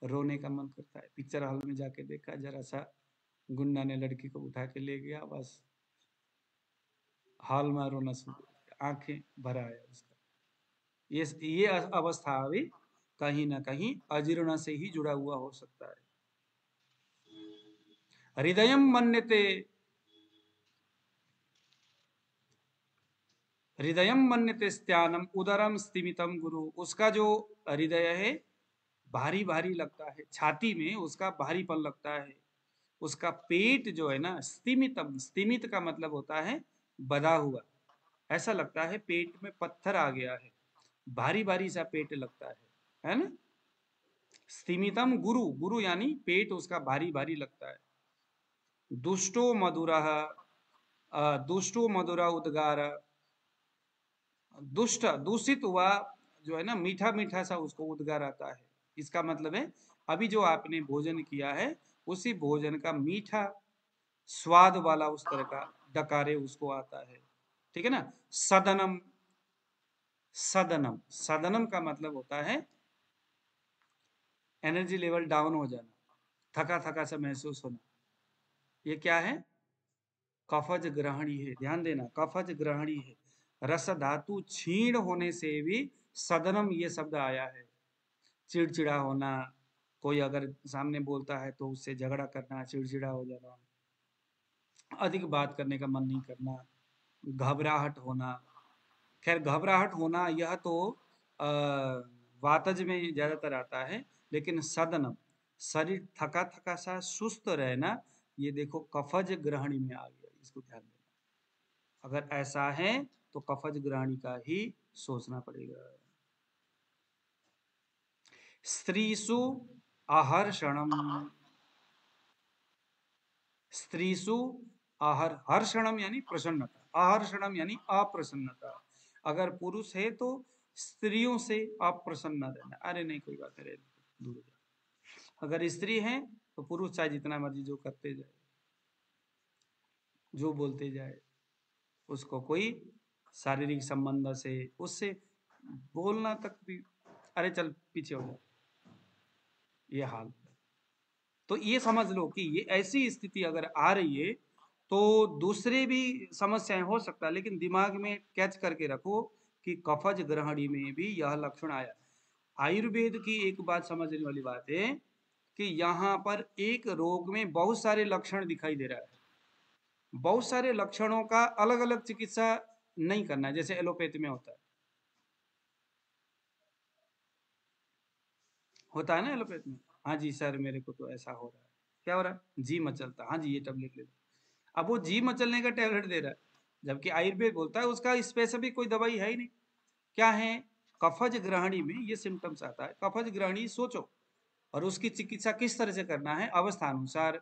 रोने का मन करता है। पिक्चर हॉल में जाके देखा, जरा सा गुंडा ने लड़की को उठा के ले गया, बस हॉल में रोना शुरू, आंखें भर आया उसका। ये अवस्था अभी कहीं ना कहीं अजीर्ण से ही जुड़ा हुआ हो सकता है। हृदयम मन्यते, हृदयम मन्यते स्त्यानम उदरम स्तिमितम गुरु, उसका जो हृदय है भारी भारी लगता है, छाती में उसका भारीपन लगता है। उसका पेट जो है ना, स्तिमितम, स्तिमित का मतलब होता है बधा हुआ, ऐसा लगता है पेट में पत्थर आ गया है, भारी भारी सा पेट लगता है ना। स्तिमितम गुरु, गुरु यानी पेट उसका भारी भारी लगता है। दुष्टो मधुरा, दुष्टो मधुरा उद्गार, दुष्ट दूषित हुआ जो है ना, मीठा मीठा सा उसको उद्गार आता है। इसका मतलब है अभी जो आपने भोजन किया है उसी भोजन का मीठा स्वाद वाला उस तरह का डकारे उसको आता है, ठीक है ना। सदनम, सदनम, सदनम का मतलब होता है एनर्जी लेवल डाउन हो जाना, थका थका सा महसूस होना। ये क्या है, कफज ग्रहणी है, ध्यान देना, कफज ग्रहणी है। रस धातु छीण होने से भी सदनम ये शब्द आया है। चिड़चिड़ा होना, कोई अगर सामने बोलता है तो उससे झगड़ा करना, चिड़चिड़ा हो जाना, अधिक बात करने का मन नहीं करना, घबराहट होना। खैर घबराहट होना यह तो वातज में ज्यादातर आता है, लेकिन सदनम, शरीर थका थका सा सुस्त रहना, ये देखो कफज ग्रहणी में आ गया, इसको ध्यान देना। अगर ऐसा है तो कफज ग्रहणी का ही सोचना पड़ेगा। स्त्रीसु आहर्षणम, स्त्रीसु हर्षणम यानी प्रसन्नता, आहर्षणम यानी अप्रसन्नता। अगर पुरुष है तो स्त्रियों से आप प्रसन्न रहना, अरे नहीं कोई बात नहीं, दूर हो जाओ। अगर स्त्री है तो पुरुष चाहे जितना मर्जी जो करते जाए, जो बोलते जाए, उसको कोई शारीरिक संबंध से उससे बोलना तक भी, अरे चल पीछे हो जाओ, ये हाल। तो ये समझ लो कि ये ऐसी स्थिति अगर आ रही है तो दूसरे भी समस्याएं हो सकता है, लेकिन दिमाग में कैच करके रखो कि कफज ग्रहणी में भी यह लक्षण आया। आयुर्वेद की एक बात समझने वाली बात है कि यहाँ पर एक रोग में बहुत सारे लक्षण दिखाई दे रहा है, बहुत सारे लक्षणों का अलग अलग चिकित्सा नहीं करना है, जैसे एलोपैथी में होता है ना एलोपैथी में। हाँ जी सर मेरे को तो ऐसा हो रहा है, क्या हो रहा है, जी मचलता, हाँ जी ये टैबलेट ले लो। अब वो जी मचलने का टैबलेट दे रहा है, जबकि आयुर्वेद बोलता है उसका स्पेसिफिक कोई दवाई है ही नहीं। क्या है, कफज ग्रहणी में ये सिम्टम्स आता है। कफज ग्रहणी सोचो, और उसकी चिकित्सा किस तरह से करना है, अवस्था अनुसार,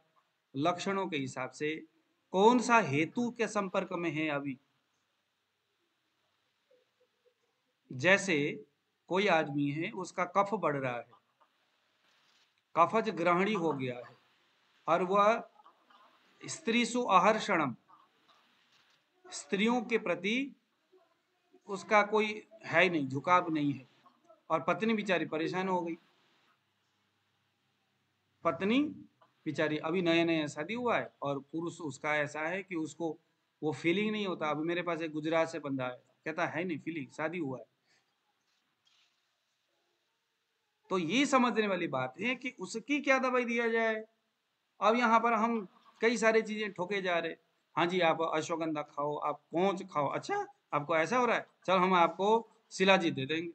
लक्षणों के हिसाब से, कौन सा हेतु के संपर्क में है अभी। जैसे कोई आदमी है उसका कफ बढ़ रहा है, कफज ग्रहणी हो गया है, और वह स्त्रीसु आहर्षणम, स्त्रियों के प्रति उसका कोई है नहीं, झुकाव नहीं है, और पत्नी बेचारी परेशान हो गई। पत्नी बेचारी अभी नया नया शादी हुआ है और पुरुष उसका ऐसा है कि उसको वो फीलिंग नहीं होता। अभी मेरे पास एक गुजरात से बंदा है, कहता है नहीं फीलिंग, शादी हुआ है। तो ये समझने वाली बात है कि उसकी क्या दवाई दिया जाए। अब यहाँ पर हम कई सारी चीजें ठोके जा रहे, हाँ जी आप अश्वगंधा खाओ, आप पोंच खाओ, अच्छा आपको ऐसा हो रहा है, चल हम आपको शिलाजीत दे देंगे।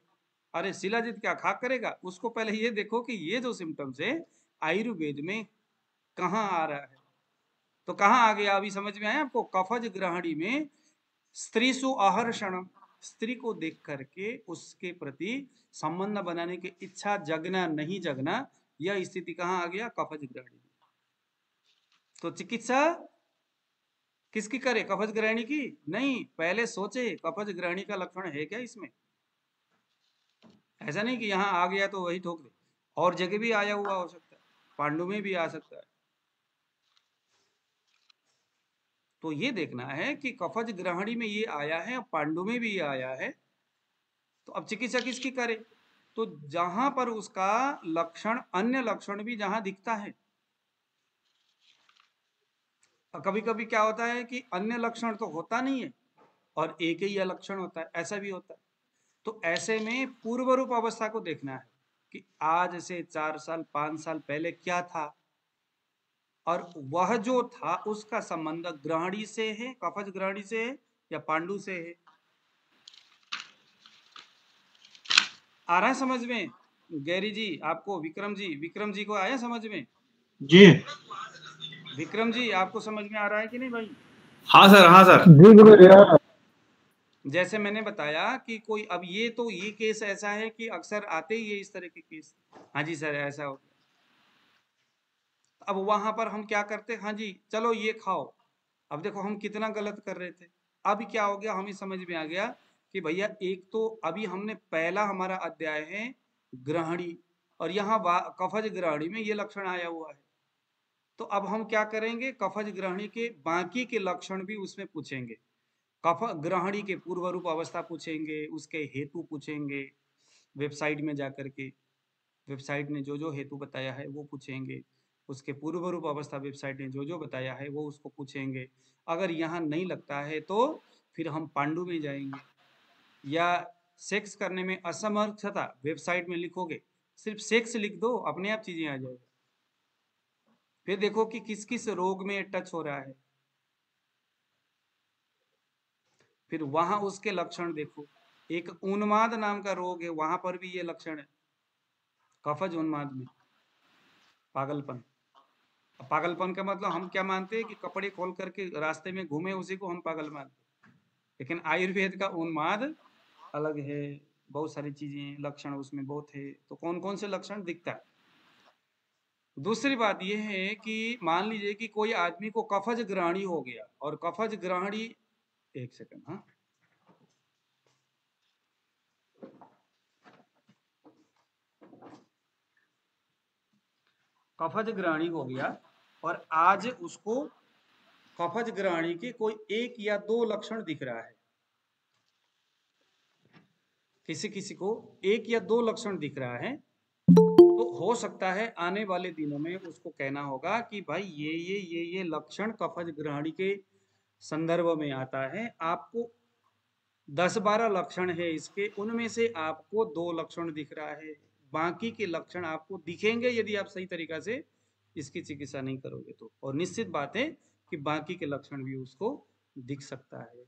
अरे शिलाजीत क्या खा करेगा, उसको पहले ये देखो कि ये जो सिम्टम्स है आयुर्वेद में कहाँ आ रहा है। तो कहाँ आ गया अभी समझ में आया आपको, कफज ग्रहणी में स्त्रीसु आहर्षण, स्त्री को देख करके उसके प्रति संबंध बनाने की इच्छा जगना नहीं जगना, यह स्थिति कहाँ आ गया, कफज ग्रहणी। तो चिकित्सा किसकी करे, कफज ग्रहणी की नहीं, पहले सोचे कफज ग्रहणी का लक्षण है क्या इसमें। ऐसा नहीं कि यहाँ आ गया तो वही ठोक दे, और जगह भी आया हुआ हो सकता है, पांडु में भी आ सकता है। तो ये देखना है कि कफज ग्रहणी में ये आया है, पांडु में भी ये आया है, तो अब चिकित्सा किसकी करे। तो जहां पर उसका लक्षण, अन्य लक्षण भी जहां दिखता है, कभी कभी क्या होता है कि अन्य लक्षण तो होता नहीं है और एक ही लक्षण होता है, ऐसा भी होता है। तो ऐसे में पूर्व रूप अवस्था को देखना है कि आज से 4 साल 5 साल पहले क्या था, और वह जो था उसका संबंध ग्रहणी से है, कफज ग्रहणी से है या पांडु से है। आ रहा है समझ में गैरी जी आपको, विक्रम जी को आया समझ में जी। विक्रम जी आपको समझ में आ रहा है कि नहीं भाई। हाँ सर, हाँ सर। जी गुरु। जैसे मैंने बताया कि कोई, अब ये तो ये केस ऐसा है कि अक्सर आते ही है इस तरह के केस, हाँ जी सर ऐसा हो गया। अब वहां पर हम क्या करते, हाँ जी चलो ये खाओ। अब देखो हम कितना गलत कर रहे थे, अब क्या हो गया, हमें समझ में आ गया कि भैया एक तो अभी हमने पहला हमारा अध्याय है ग्रहणी, और यहाँ कफज ग्रहणी में ये लक्षण आया हुआ है। तो अब हम क्या करेंगे, कफज ग्रहणी के बाकी के लक्षण भी उसमें पूछेंगे, कफ ग्रहणी के पूर्व रूप अवस्था पूछेंगे, उसके हेतु पूछेंगे, वेबसाइट में जाकर के वेबसाइट ने जो जो हेतु बताया है वो पूछेंगे, उसके पूर्व रूप अवस्था वेबसाइट ने जो जो बताया है वो उसको पूछेंगे। अगर यहाँ नहीं लगता है तो फिर हम पांडु में जाएंगे, या सेक्स करने में असमर्थता वेबसाइट में लिखोगे, सिर्फ सेक्स लिख दो अपने आप चीजें आ जाएगी। फिर देखो कि किस किस रोग में टच हो रहा है, फिर वहां उसके लक्षण देखो। एक उन्माद नाम का रोग है, वहां पर भी ये लक्षण है, कफज उन्माद में पागलपन। पागलपन का मतलब हम क्या मानते हैं कि कपड़े खोल करके रास्ते में घूमे उसी को हम पागल मानते हैं, लेकिन आयुर्वेद का उन्माद अलग है, बहुत सारी चीजें लक्षण उसमें बहुत है। तो कौन कौन से लक्षण दिखता है। दूसरी बात यह है कि मान लीजिए कि कोई आदमी को कफज ग्रहणी हो गया, और कफज ग्रहणी, एक सेकंड, हाँ कफज ग्रहणी हो गया, और आज उसको कफज ग्रहणी के कोई 1 या 2 लक्षण दिख रहा है, किसी किसी को 1 या 2 लक्षण दिख रहा है, तो हो सकता है आने वाले दिनों में उसको कहना होगा कि भाई ये लक्षण कफज ग्रहणी के संदर्भ में आता है, आपको 10-12 लक्षण है इसके, उनमें से आपको 2 लक्षण दिख रहा है, बाकी के लक्षण आपको दिखेंगे यदि आप सही तरीका से इसकी चिकित्सा नहीं करोगे तो, और निश्चित बात है कि बाकी के लक्षण भी उसको दिख सकता है,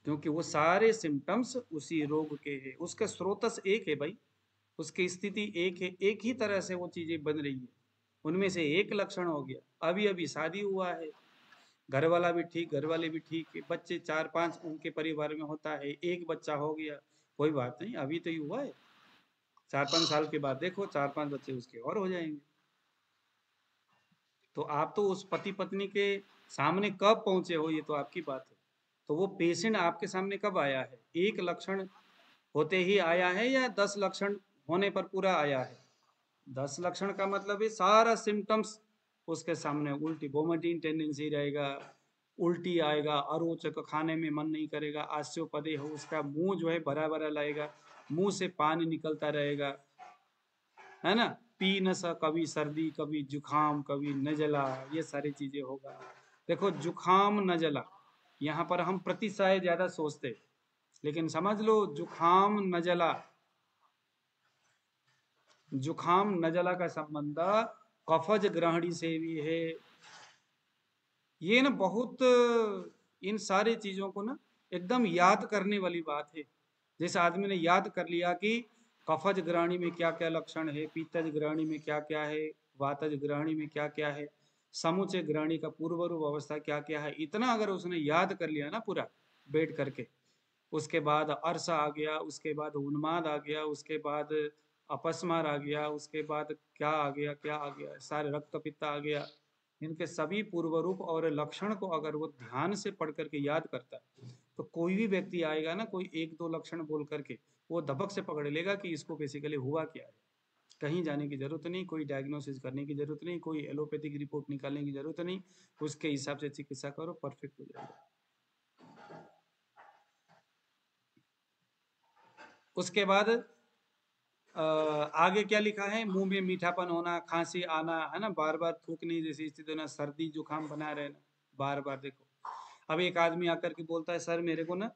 क्योंकि वो सारे सिम्टम्स उसी रोग के हैं, उसका स्रोतस एक है भाई, उसकी स्थिति एक है, एक ही तरह से वो चीजें बन रही है, उनमें से एक लक्षण हो गया, अभी अभी शादी हुआ है, घर वाला भी ठीक, घर वाले भी ठीक है, बच्चे 4-5 उनके परिवार में होता है, एक बच्चा हो गया, कोई बात नहीं, अभी तो ही हुआ है, 4-5 साल के बाद देखो 4-5 बच्चे उसके और हो जाएंगे। तो आप तो उस पति पत्नी के सामने कब पहुंचे हो, ये तो आपकी बात है। तो वो पेशेंट आपके सामने कब आया है, 1 लक्षण होते ही आया है या 10 लक्षण होने पर पूरा आया है? 10 लक्षण का मतलब है सारा सिम्टम्स उसके सामने, उल्टी वोमिटिंग टेंडेंसी रहेगा, उल्टी आएगा, अरोचक, खाने में मन नहीं करेगा, आस्योपदे हो, उसका मुंह जो है भरा भरा लगेगा, मुंह से पानी निकलता रहेगा, है ना, पी न सा, कभी सर्दी, कभी जुखाम, कभी नजला, ये सारी चीजें होगा। देखो जुखाम नजला, यहाँ पर हम प्रतिशय ज्यादा सोचते, लेकिन समझ लो जुखाम नजला, जुखाम नजला का संबंध कफज ग्रहणी से भी है। ये ना बहुत, इन सारी चीजों को ना एकदम याद करने वाली बात है। जैसे आदमी ने याद कर लिया कि कफज ग्रहणी में क्या क्या लक्षण है, पीतज ग्रहणी में क्या क्या है, वातज ग्रहणी में क्या क्या है, समुचय ग्रहणी का पूर्व रूप अवस्था क्या क्या है, इतना अगर उसने याद कर लिया ना पूरा बैठ करके, उसके बाद अर्श आ गया, उसके बाद उन्माद आ गया, उसके बाद अपस्मार आ गया, उसके बाद क्या आ गया, क्या आ गया, सारे रक्त पित्त आ गया, इनके सभी पूर्व रूप और लक्षण को अगर वो ध्यान से पढ़ करके याद करता है, तो कोई भी व्यक्ति आएगा ना, कोई 1-2 लक्षण बोल करके वो दबक से पकड़ लेगा कि इसको बेसिकली हुआ क्या है। कहीं जाने की जरूरत नहीं, कोई डायग्नोसिस करने की जरूरत नहीं, कोई एलोपैथिक रिपोर्ट निकालने की जरूरत नहीं, उसके हिसाब से चिकित्सा करो, परफेक्ट हो जाएगा। उसके बाद आगे क्या लिखा है, मुंह में मीठापन होना, खांसी आना, है ना, बार बार थूकने जैसी स्थिति होना, सर्दी जुकाम बना रहना बार बार। देखो अब एक आदमी आकर के बोलता है सर मेरे को ना,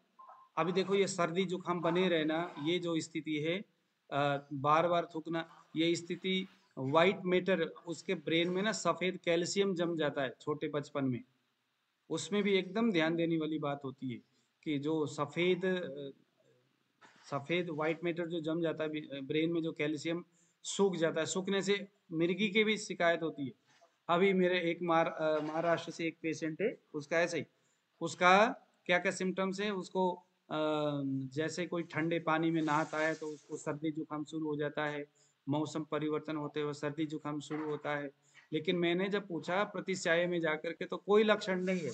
अभी देखो ये सर्दी जुकाम बने रहना, ये जो स्थिति है, बार बार थूकना, ये स्थिति व्हाइट मैटर, उसके ब्रेन में ना सफेद कैल्शियम जम जाता है छोटे बचपन में, उसमें भी एकदम ध्यान देने वाली बात होती है कि जो सफेद व्हाइट मैटर जो जम जाता है ब्रेन में, जो कैल्शियम सूख जाता है, सूखने से मिर्गी की भी शिकायत होती है। अभी मेरे एक महाराष्ट्र से एक पेशेंट है, उसका ऐसे ही, उसका क्या क्या सिम्टम्स है, उसको जैसे कोई ठंडे पानी में नहाता है तो उसको सर्दी जुकाम शुरू हो जाता है, मौसम परिवर्तन होते हुए सर्दी जुकाम शुरू होता है। लेकिन मैंने जब पूछा प्रतिशय में जाकर के तो कोई लक्षण नहीं है,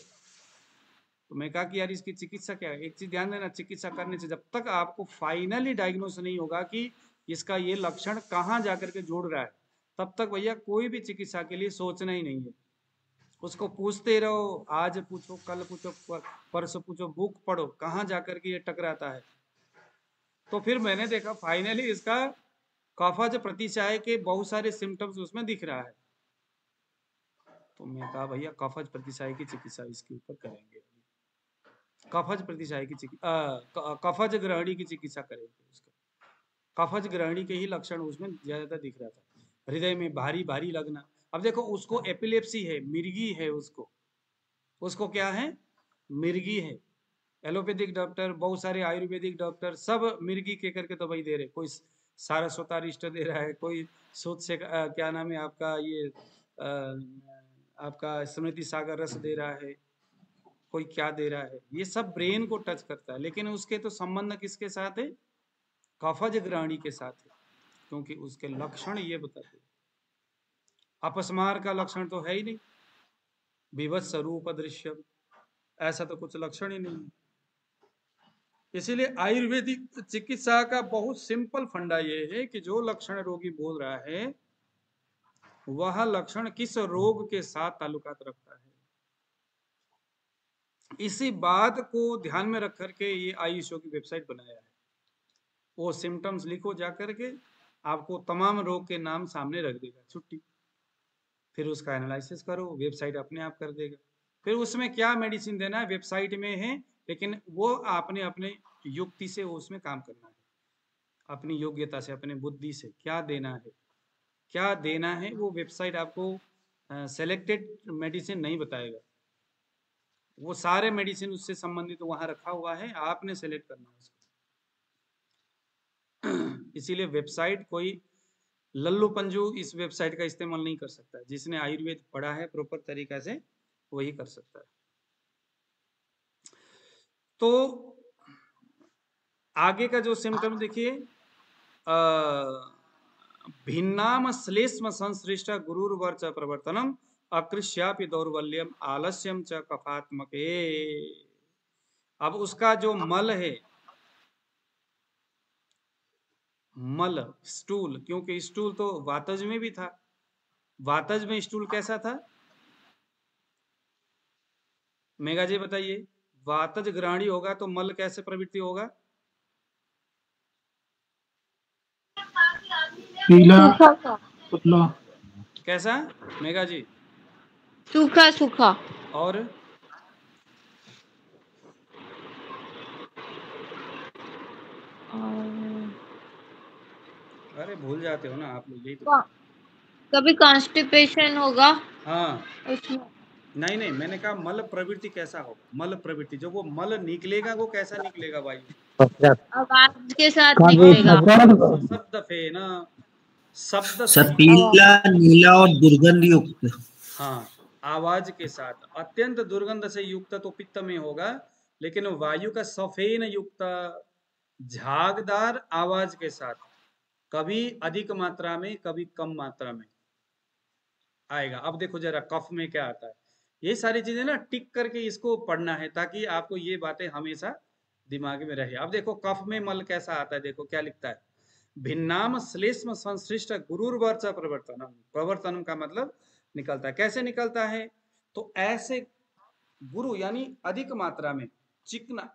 तो मैं कहा कि यार इसकी चिकित्सा क्या है। एक चीज ध्यान देना, चिकित्सा करने से जब तक आपको फाइनली डायग्नोस नहीं होगा कि इसका ये लक्षण कहाँ जाकर के जुड़ रहा है, तब तक भैया कोई भी चिकित्सा के लिए सोचना ही नहीं है। उसको पूछते रहो, आज पूछो, कल पूछो, परसों पूछो, बुक पढ़ो, कहाँ जाकर के ये टकराता है। तो फिर मैंने देखा फाइनली इसका कफज प्रतिशय के बहुत सारे सिम्टम्स उसमें दिख रहा है। तो मैं कहा भैया कफज प्रतिशय की चिकित्सा इसके ऊपर करेंगे, कफज प्रतिशय की चिकित्सा, कफज ग्रहणी की चिकित्सा करेंगे उसका। कफज ग्रहणी के ही लक्षण उसमें ज्यादा दिख रहा था, हृदय में भारी भारी लगना। अब देखो उसको एपिलेप्सी है, मिर्गी है, उसको क्या है, मिर्गी है। एलोपैथिक डॉक्टर, बहुत सारे आयुर्वेदिक डॉक्टर सब मिर्गी के करके तो भाई दे रहे, कोई सारस्वतारिष्ट दे रहा है, कोई सूत से क्या नाम है आपका ये आपका स्मृति सागर रस दे रहा है, कोई क्या दे रहा है, ये सब ब्रेन को टच करता है। लेकिन उसके तो संबंध किसके साथ है, कफज ग्रहणी के साथ है, क्योंकि उसके लक्षण ये बताते हैं। अपस्मार का लक्षण तो है ही नहीं, विभत्स रूप दृश्य, ऐसा तो कुछ लक्षण ही नहीं। इसीलिए आयुर्वेदिक चिकित्सा का बहुत सिंपल फंडा ये है कि जो लक्षण रोगी बोल रहा है वह लक्षण किस रोग के साथ ताल्लुकात रखता है। इसी बात को ध्यान में रख करके ये आयुषो की वेबसाइट बनाया है। वो सिम्टम्स लिखो जा करके, आपको तमाम रोग के नाम सामने रख देगा, छुट्टी। फिर उसका एनालिसिस करो, वेबसाइट अपने आप कर देगा। फिर उसमें क्या मेडिसिन देना है वेबसाइट में है, लेकिन वो आपने अपने युक्ति से उसमें काम करना है, अपनी योग्यता से, अपने बुद्धि से क्या देना है, क्या देना है वो वेबसाइट आपको सेलेक्टेड मेडिसिन नहीं बताएगा। वो सारे मेडिसिन उससे संबंधित वहां रखा हुआ है, आपने सेलेक्ट करना है उसको। इसीलिए वेबसाइट कोई लल्लू पंजू इस वेबसाइट का इस्तेमाल नहीं कर सकता। जिसने आयुर्वेद पढ़ा है प्रॉपर तरीका से वही कर सकता है। तो आगे का जो सिम्टम देखिए, भिन्नाम श्लेष्म संसृष्ट गुरुर्वर्च प्रवर्तनम अकृष्यापि दौर्बल्यम आलस्यम च कफात्मके। अब उसका जो मल है, मल स्टूल, क्योंकि स्टूल तो वातज में भी था। वातज में स्टूल कैसा था मेघा जी बताइए। वातज ग्रहणी होगा तो मल कैसे प्रवृत्ति होगा? पीला पतला। कैसा मेघा जी? सूखा सूखा। और अरे भूल जाते हो ना आप लोग, यही तो। कभी कॉन्स्टिपेशन होगा। हाँ उसमें नहीं नहीं, मैंने कहा मल प्रवृत्ति कैसा होगा। मल प्रवृत्ति, जो वो मल निकलेगा वो कैसा निकलेगा वायु? आवाज के साथ निकलेगा। शब्द फेन, शब्द सर पीला नीला और दुर्गंध युक्त। हाँ, आवाज के साथ। अत्यंत दुर्गंध से युक्त तो पित्त में होगा, लेकिन वायु का सफेन युक्त झागदार आवाज के साथ, कभी अधिक मात्रा में कभी कम मात्रा में आएगा। अब देखो जरा कफ में क्या आता है। ये सारी चीजें ना टिक करके इसको पढ़ना है, ताकि आपको ये बातें हमेशा दिमाग में रहे। अब देखो कफ में मल कैसा आता है, देखो क्या लिखता है। भिन्नाम श्लेष्म संसृष्ट गुरुर्वर्च प्रवर्तनम। प्रवर्तनम का मतलब निकलता है। कैसे निकलता है? तो ऐसे गुरु यानी अधिक मात्रा में, चिकना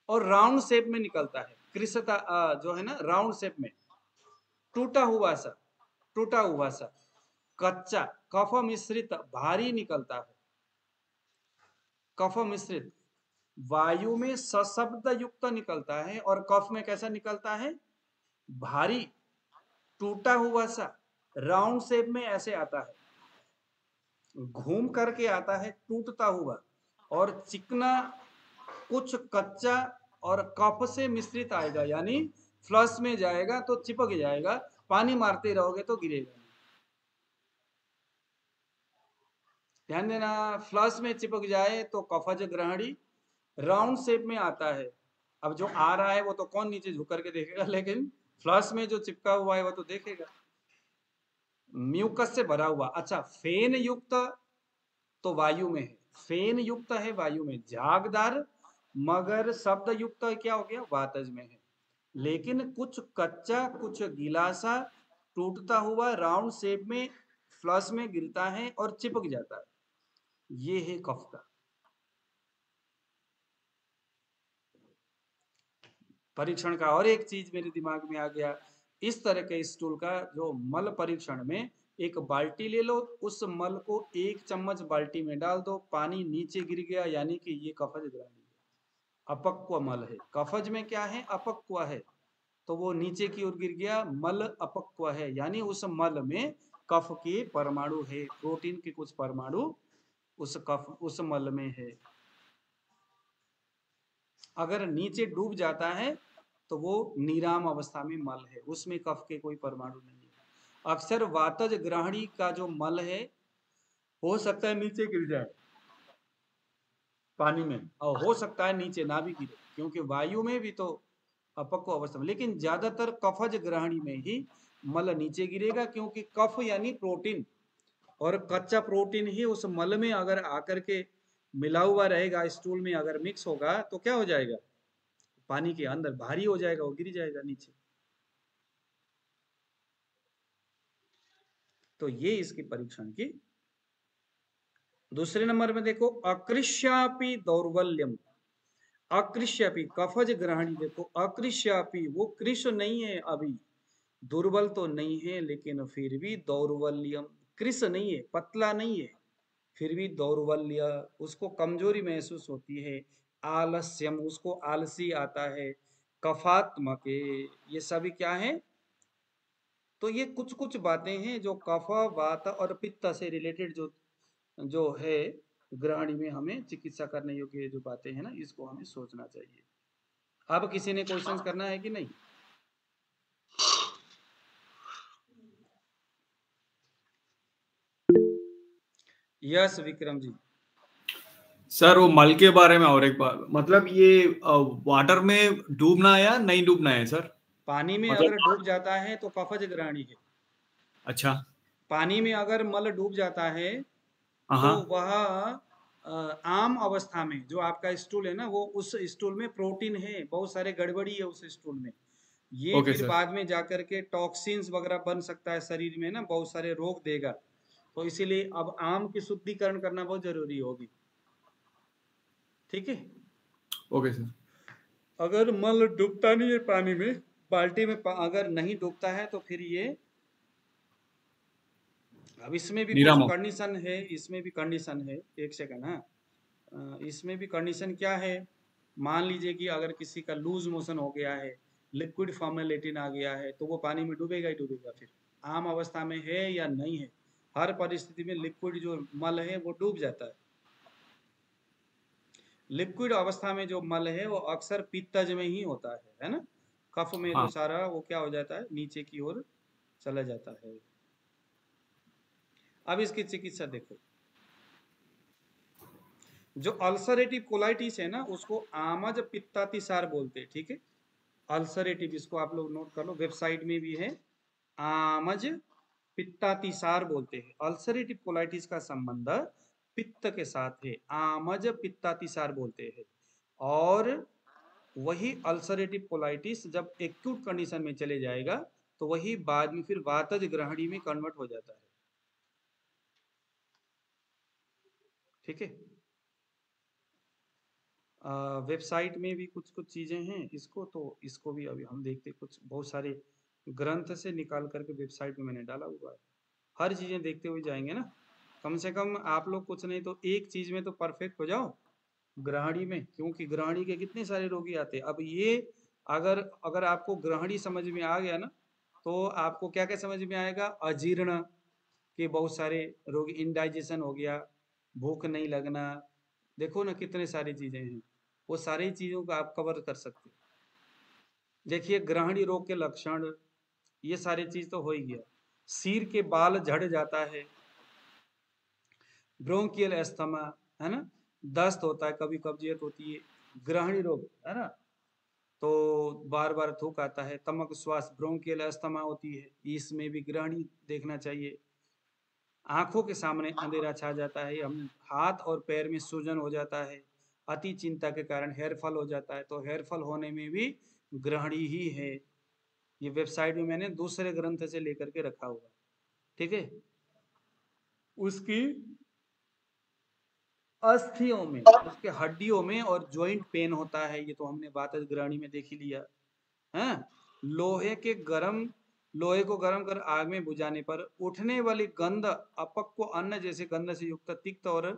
और राउंड शेप में निकलता है। कृषता जो है ना राउंड शेप में, टूटा हुआ सा कच्चा कफ मिश्रित भारी निकलता है। कफ मिश्रित वायु में सशब्द युक्त निकलता है, और कफ में कैसा निकलता है? भारी, टूटा हुआ सा, राउंड शेप में ऐसे आता है, घूम करके आता है, टूटता हुआ और चिकना, कुछ कच्चा और कफ से मिश्रित आएगा। यानी फ्लश में जाएगा तो चिपक जाएगा, पानी मारते रहोगे तो गिरेगा। ध्यान देना, फ्लश में चिपक जाए तो कफज ग्रहणी। राउंड शेप में आता है, अब जो आ रहा है वो तो कौन नीचे झुक करके देखेगा, लेकिन फ्लश में जो चिपका हुआ है वो तो देखेगा। म्यूकस से भरा हुआ। अच्छा, फेन युक्त तो वायु में है, फेन युक्त है वायु में। झागदार मगर शब्द युक्त क्या हो गया? वातज में है। लेकिन कुछ कच्चा, कुछ गिलासा, टूटता हुआ, राउंड शेप में, फ्लश में गिरता है और चिपक जाता है। ये है कफ का परीक्षण का। और एक चीज मेरे दिमाग में आ गया, इस तरह के स्टूल का जो मल परीक्षण में, एक बाल्टी ले लो, उस मल को 1 चम्मच बाल्टी में डाल दो, पानी नीचे गिर गया, यानी कि ये कफज ग्रहणी है, अपक्व मल है। कफज में क्या है? अपक्व है, तो वो नीचे की ओर गिर गया, मल अपक्व है, यानी उस मल में कफ के परमाणु है, प्रोटीन के कुछ परमाणु उस मल में है। अगर नीचे डूब जाता है तो वो निराम अवस्था में मल है, उसमें कफ के कोई परमाणु नहीं है। अक्सर वातज ग्रहणी का जो मल है, हो सकता है नीचे गिर जाए पानी में, और हो सकता है नीचे ना भी गिरे, क्योंकि वायु में भी तो अपक्व अवस्था में। लेकिन ज्यादातर कफज ग्रहणी में ही मल नीचे गिरेगा, क्योंकि कफ यानी प्रोटीन, और कच्चा प्रोटीन ही उस मल में अगर आकर के मिला हुआ रहेगा, स्टूल में अगर मिक्स होगा तो क्या हो जाएगा? पानी के अंदर भारी हो जाएगा, वो गिर जाएगा नीचे। तो ये इसकी परीक्षण की। दूसरे नंबर में देखो अकृष्यापि दौर्बल्यम, अकृष्यापि कफज ग्रहणी, देखो अकृष्यापि वो कृष नहीं है अभी, दुर्बल तो नहीं है लेकिन फिर भी दौर्बल्यम, कृष नहीं है, पतला नहीं है, फिर भी दौर्बल्य, उसको कमजोरी महसूस होती है, आलस्यम उसको आलसी आता है, कफात्मक, ये सभी क्या है? तो ये कुछ कुछ बातें हैं जो कफ वात और पित्त से रिलेटेड जो जो है ग्रहणी में हमें चिकित्सा करने योग्य जो बातें हैं ना, इसको हमें सोचना चाहिए। अब किसी ने क्वेश्चंस करना है कि नहीं? यस विक्रम जी। सर वो मल के बारे में और एक बार, मतलब ये वाटर में डूबना है या नहीं डूबना है सर? पानी में मतलब अगर डूब जाता है तो कफज ग्रहणी है। अच्छा, पानी में अगर मल डूब जाता है तो हाँ वह आम अवस्था में जो आपका स्टूल है ना, वो उस स्टूल में प्रोटीन है, बहुत सारे गड़बड़ी है उस स्टूल में, ये ओके फिर सर, बाद में जाकर के टॉक्सिन्स वगैरह बन सकता है शरीर में ना, बहुत सारे रोग देगा। तो इसीलिए अब आम की शुद्धिकरण करना बहुत जरूरी होगी। ठीक है, ओके सर। अगर मल डूबता नहीं है पानी में, बाल्टी में अगर नहीं डूबता है तो फिर ये, अब इसमें भी कुछ निरामो, कंडीशन है, इसमें भी कंडीशन है, एक सेकंड। हाँ, इसमें भी कंडीशन क्या है, मान लीजिए कि अगर किसी का लूज मोशन हो गया है, लिक्विड फॉर्म में लेटिन आ गया है, तो वो पानी में डूबेगा ही डूबेगा। फिर आम अवस्था में है या नहीं है, हर परिस्थिति में लिक्विड जो मल है वो डूब जाता है। लिक्विड अवस्था में जो मल है वो अक्सर पित्तज में ही होता है ना, कफ में तो हाँ सारा वो क्या हो जाता है, नीचे की ओर चला जाता है। अब इसकी चिकित्सा देखो, जो अल्सरेटिव कोलाइटिस है ना, उसको आमज पित्तातिसार बोलते हैं। ठीक है, अल्सरेटिव, इसको आप लोग नोट कर लो, वेबसाइट में भी है, आमज पित्तातिसार बोलते हैं। अल्सरेटिव कोलाइटिस का संबंध पित्त के साथ है, आमज पित्तातिसार बोलते हैं। और वही अल्सरेटिव कोलाइटिस जब एक्यूट कंडीशन में चले जाएगा तो वही बाद में फिर वातज ग्रहणी में कन्वर्ट हो जाता है। ठीक है, वेबसाइट में भी कुछ कुछ चीजें हैं इसको, तो इसको भी अभी हम देखते, कुछ बहुत सारे ग्रंथ से निकाल करके वेबसाइट में मैंने डाला हुआ है, हर चीजें देखते हुए जाएंगे ना। कम से कम आप लोग कुछ नहीं तो एक चीज में तो परफेक्ट हो जाओ, ग्रहणी में, क्योंकि ग्रहणी के कितने सारे रोगी आते हैं। अब ये अगर अगर आपको ग्रहणी समझ में आ गया ना, तो आपको क्या क्या समझ में आएगा, अजीर्ण के बहुत सारे रोग, इंडाइजेशन हो गया, भूख नहीं लगना, देखो ना कितने सारी चीजें हैं, वो सारी चीजों को आप कवर कर सकते हो। देखिए ग्रहणी रोग के लक्षण, ये सारी चीज तो हो ही गया। सिर के बाल झड़ जाता है, ब्रोंकियल एस्थमा है ना, दस्त होता है, कभी कब्जियत होती है, ग्रहणी रोग है ना, तो बार बार थूक आता है, तमक श्वास, ब्रोंकियल एस्थमा होती है, इसमें भी ग्रहणी देखना चाहिए। आंखों के सामने अंधेरा छा जाता है, हम हाथ और पैर में सूजन हो जाता है, अति चिंता के कारण हेयर फॉल हो जाता है, तो हेयर फॉल होने में भी ग्रहणी ही है। ये वेबसाइट में मैंने दूसरे ग्रंथ से लेकर के रखा हुआ। ठीक है, उसकी अस्थियों में, उसके हड्डियों में और जॉइंट पेन होता है, ये तो हमने बात ग्रहणी में देख ही लिया है। लोहे को गर्म कर आग में बुझाने पर उठने वाली गंध अपक्व अन्न जैसे गंध से युक्त तिक्त और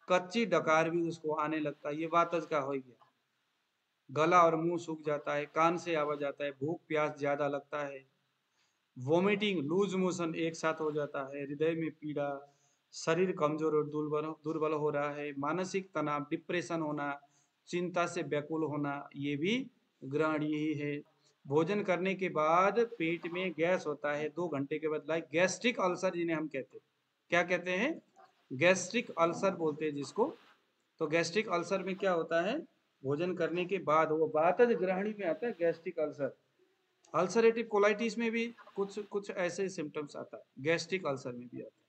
कच्ची डकार भी उसको आने लगता है, ये वातज का हो गया। गला और मुंह सूख जाता है, कान से आवाज आता है, भूख प्यास ज्यादा लगता है, वोमिटिंग, लूज मोशन एक साथ हो जाता है, हृदय में पीड़ा, शरीर कमजोर और दुर्बल हो रहा है, मानसिक तनाव, डिप्रेशन होना, चिंता से व्याकुल होना, ये भी ग्रहणी ही है। भोजन करने के बाद पेट में गैस होता है 2 घंटे के बाद, लाइक गैस्ट्रिक अल्सर जिन्हें हम कहते हैं, क्या कहते हैं, गैस्ट्रिक अल्सर बोलते हैं जिसको। तो गैस्ट्रिक अल्सर में क्या होता है, भोजन करने के बाद, वो वातज ग्रहणी में आता है गैस्ट्रिक अल्सर। अल्सरेटिव कोलाइटिस में भी कुछ कुछ ऐसे सिम्टम्स आता है, गैस्ट्रिक अल्सर में भी आता है।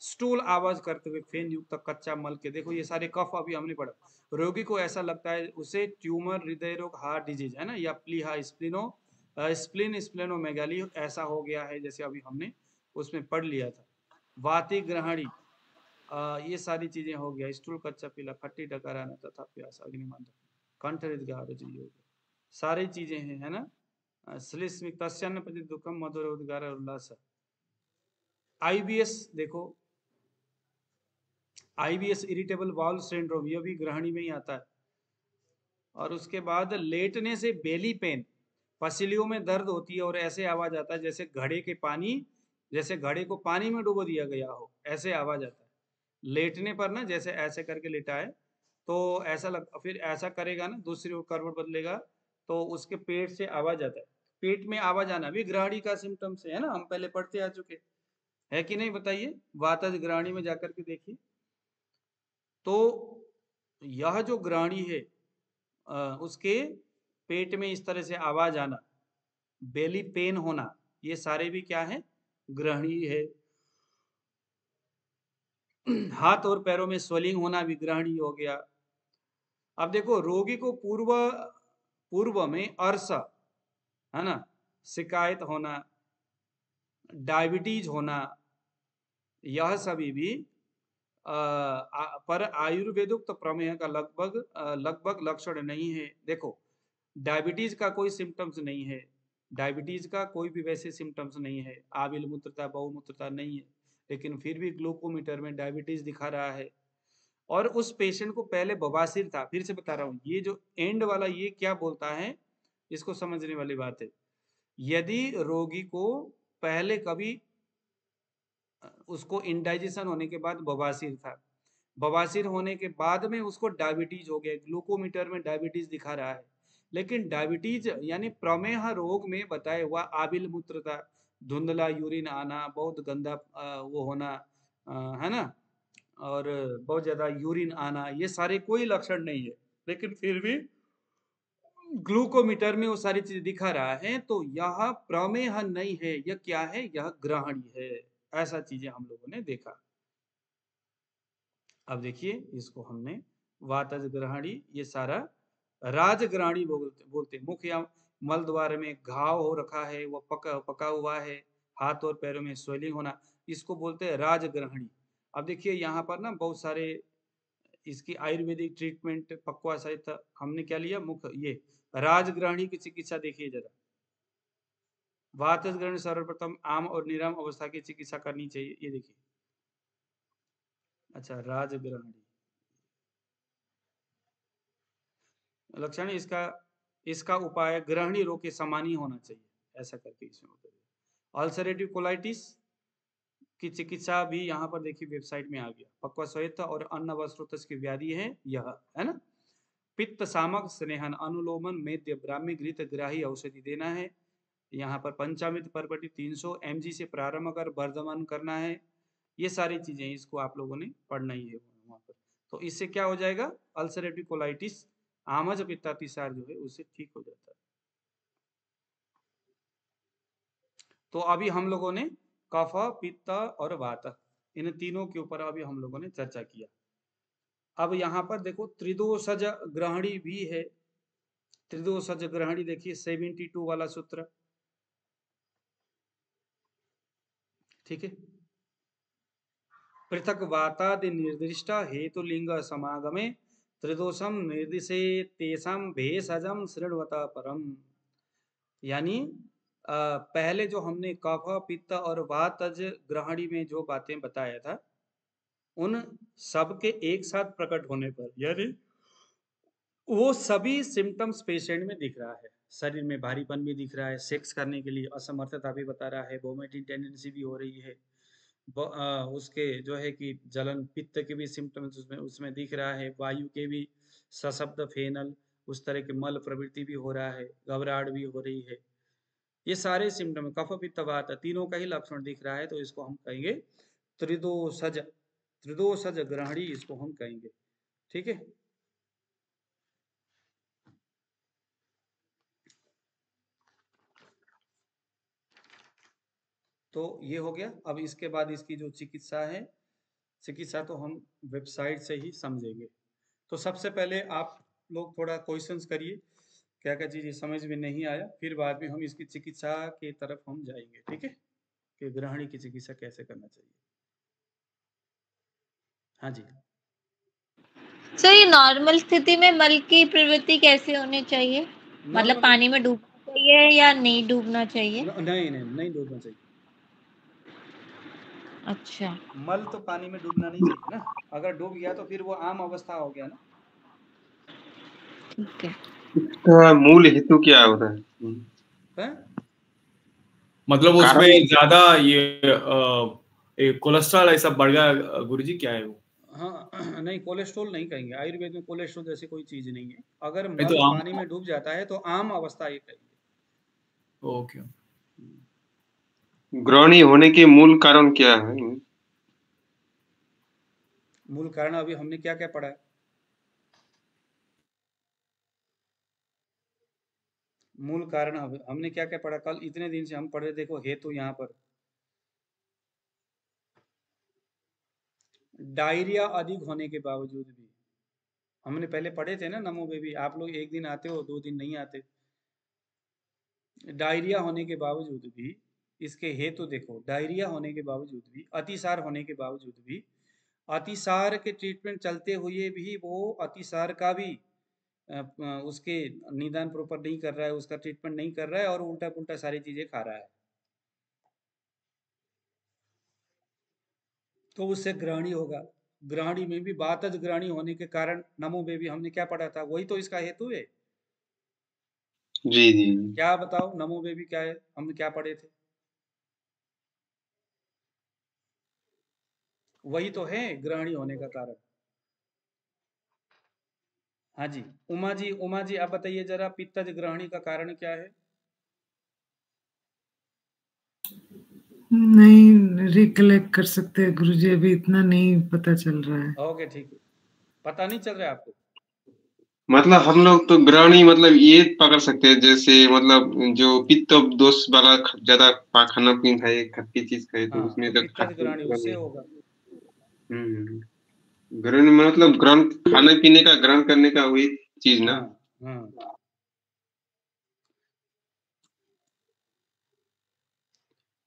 स्टूल आवाज करते हुए, फेन युक्त कच्चा मल के, देखो ये सारे कफ अभी हमने पढ़ा। रोगी को ऐसा लगता है उसे ट्यूमर, हृदय रोग, हार्ट डिजीज है ना, या प्लीहा, स्प्लिनो स्प्लिन, स्प्लेनोमेगाली ऐसा हो गया है, जैसे अभी हमने उसमें पढ़ लिया था। वाती ग्रहणी, ये सारी चीजें हो गया। स्टूल कच्चा पीला, खट्टी डकार आना तथा प्यास, अग्निमंद, कंठरित गार जी हो गया, सारी चीजें हैं, है ना। श्लिष्मिक तस्यान्न प्रति दुखम मधुर उद्गार उल्लास। आईबीएस देखो, आईबीएस इरिटेबल बाउल सिंड्रोम, यह भी ग्रहणी में ही आता है। और उसके बाद लेटने से बेली पेन, पसलियों में दर्द होती है और ऐसे आवाज आता है जैसे घड़े को पानी में डुबो दिया गया हो, ऐसे आवाज आता है। लेटने पर ना, जैसे ऐसे करके लेटा है तो ऐसा फिर ऐसा करेगा ना, दूसरी ओर करवट बदलेगा तो उसके पेट से आवाज आता है। पेट में आवाज आना भी ग्रहणी का सिम्टम्स है ना, हम पहले पढ़ते आ चुके है कि नहीं, बताइए। वातज ग्रहणी में जाकर के देखिए। तो यह जो ग्रहणी है, उसके पेट में इस तरह से आवाज आना, बेली पेन होना, ये सारे भी क्या है, ग्रहणी है। हाथ और पैरों में स्वेलिंग होना भी ग्रहणी हो गया। अब देखो, रोगी को पूर्व में अर्श, है ना, शिकायत होना, डायबिटीज होना, यह सभी भी पर आयुर्वेदोक्त प्रमेय का लगभग लक्षण नहीं है। देखो, डायबिटीज का कोई सिम्टम्स नहीं है, डायबिटीज का कोई भी वैसे सिम्टम्स नहीं है, आबिल मूत्रता बहुमूत्रता नहीं है, लेकिन फिर भी ग्लूकोमीटर में डायबिटीज दिखा रहा है। और उस पेशेंट को पहले बवासीर था। फिर से बता रहा हूँ, ये जो एंड वाला ये क्या बोलता है, इसको समझने वाली बात है। यदि रोगी को पहले कभी उसको इंडाइजेशन होने के बाद बवासीर था, बवासीर होने के बाद में उसको डायबिटीज हो गया, ग्लूकोमीटर में डायबिटीज दिखा रहा है, लेकिन डायबिटीज यानी प्रमेह रोग में बताया हुआ आबिल मूत्रता, धुंधला यूरिन आना, बहुत गंदा वो होना, है ना, और बहुत ज्यादा यूरिन आना, ये सारे कोई लक्षण नहीं है, लेकिन फिर भी ग्लूकोमीटर में वो सारी चीजें दिखा रहा है, तो यह प्रमेह नहीं है, यह क्या है, यह ग्रहणी है। ऐसा चीजें हम लोगों ने देखा। अब देखिए, इसको हमने वातज ग्रहणी, ये सारा राजग्रहणी बोलते। मुख या मल द्वार में घाव हो रखा है, वो पका हुआ है, हाथ और पैरों में स्वेलिंग होना, इसको बोलते हैं राजग्रहणी। अब देखिए, यहाँ पर ना बहुत सारे इसकी आयुर्वेदिक ट्रीटमेंट पक्वा सहित हमने क्या लिया, मुख, ये राजग्रहणी की चिकित्सा देखिए जरा। वातज ग्रहणी सर्वप्रथम आम और निराम अवस्था की चिकित्सा करनी चाहिए, ये देखिए। अच्छा, राजग्रहणी लक्षण, इसका उपाय ग्रहणी रोग के समान ही होना चाहिए, ऐसा करके इसमें बताइए। अल्सरेटिव कोलाइटिस की चिकित्सा भी यहाँ पर देखिए वेबसाइट में आ गया। पक्वा स्वेत और अन्न वस्त्रोतस की व्याधि है यह, है ना। पित्त सामक स्नेहन, अनुलोमन, मेद्य, ब्राह्मी घृत ग्राही औषधि देना है। यहाँ पर पंचामृत परपटी 300 mg से प्रारंभ कर वर्धमान करना है। ये सारी चीजें इसको आप लोगों ने पढ़ना ही है वहां पर। तो इससे क्या हो जाएगा, अल्सरेटिव कोलाइटिस, आमज पित्तातिसार जो है उससे ठीक हो जाता है। तो अभी हम लोगों ने कफ, पित्त और वात, इन तीनों के ऊपर अभी हम लोगों ने चर्चा किया। अब यहाँ पर देखो, त्रिदोषज ग्रहणी भी है। त्रिदोषज ग्रहणी देखिए 72 वाला सूत्र, ठीक है। पृथक वातादि निर्दिष्ट हेतु लिंग समागमे त्रिदोषम निर्दिशे तेषाम भेषजम श्रृण्वता परम। यानी पहले जो हमने कफ, पित्त और वातज ग्रहणी में जो बातें बताया था, उन सब के एक साथ प्रकट होने पर, यानी वो सभी सिम्टम्स पेशेंट में दिख रहा है। शरीर में भारीपन भी दिख रहा है, सेक्स करने के लिए असमर्थता भी बता रहा है, वोमिटिंग टेंडेंसी भी हो रही है, उसके जो है कि जलन, पित्त के भी सिम्टम्स उसमें दिख रहा है, वायु के भी, सशब्द फेनल, उस तरह के मल प्रवृत्ति भी हो रहा है, घबराहट भी हो रही है। ये सारे सिम्टम कफ, पित्त, वात तीनों का ही लक्षण दिख रहा है, तो इसको हम कहेंगे त्रिदोषज, त्रिदोषज ग्रहणी इसको हम कहेंगे, ठीक है। तो ये हो गया। अब इसके बाद इसकी जो चिकित्सा है, चिकित्सा तो हम वेबसाइट से ही समझेंगे। तो सबसे पहले आप लोग थोड़ा क्वेश्चंस करिए, क्या क्या चीजें समझ में नहीं आया, फिर बाद में हम इसकी चिकित्सा की तरफ हम जाएंगे, ठीक है, कि ग्रहणी की चिकित्सा कैसे करना चाहिए। हाँ जी। सर ये नॉर्मल स्थिति में मल की प्रवृत्ति कैसे होनी चाहिए? मतलब नॉर्मल पानी में डूबना चाहिए या नहीं डूबना चाहिए? नहीं डूबना चाहिए। अच्छा। मल तो पानी में डूबना नहीं चाहिए ना। अगर डूब गया तो फिर वो आम अवस्था हो गया ना। ठीक है। इसका मूल हेतु क्या होता है? हैं? मतलब कारण उसमें ज्यादा ये कोलेस्ट्रॉल ऐसा बढ़ गया गुरुजी, क्या है वो? हाँ नहीं, कोलेस्ट्रॉल नहीं कहेंगे। आयुर्वेद में कोलेस्ट्रॉल जैसी कोई चीज नहीं है। अगर नहीं मल तो पानी में डूब जाता है तो आम अवस्था ये कहेंगे। ओके। ग्रहणी होने के मूल कारण क्या है? मूल कारण अभी हमने क्या क्या पढ़ा है? मूल कारण हमने क्या क्या पढ़ा? कल इतने दिन से हम पढ़ रहे, देखो हेतु यहाँ पर डायरिया अधिक होने के बावजूद भी, हमने पहले पढ़े थे ना नमो बेबी। आप लोग एक दिन आते हो, 2 दिन नहीं आते। डायरिया होने के बावजूद भी इसके हेतु देखो, डायरिया होने के बावजूद भी, अतिसार होने के बावजूद भी, अतिसार के ट्रीटमेंट चलते हुए भी वो अतिसार का भी उसके निदान प्रॉपर नहीं कर रहा है, उसका ट्रीटमेंट नहीं कर रहा है और उल्टा पुल्टा सारी चीजें खा रहा है, तो उससे ग्रहणी होगा। ग्रहणी में भी वातज ग्रहणी होने के कारण नमो बेबी हमने क्या पढ़ा था? वही तो इसका हेतु है। जी जी। क्या बताओ नमो बेबी क्या है? हमने क्या पढ़े थे? वही तो है ग्रहणी होने का कारण। हाँ जी उमा जी आप बताइए जरा, पित्तज ग्रहणी का कारण क्या है? नहीं रिकलेक्ट कर सकते गुरुजी, अभी इतना नहीं पता चल रहा है। ओके ठीक है, पता नहीं चल रहा है आपको? मतलब हम लोग तो ग्रहणी मतलब ये पकड़ सकते हैं, जैसे मतलब जो पित्त दोष वाला ज्यादा खाना पीना खाए, खट्टी चीज खाए, तो हाँ उसमें तो तो पित्तज ग्रहणी उससे होगा। ग्रहण में मतलब ग्रहण खाने पीने का, ग्रहण करने का वही चीज ना। हाँ हाँ।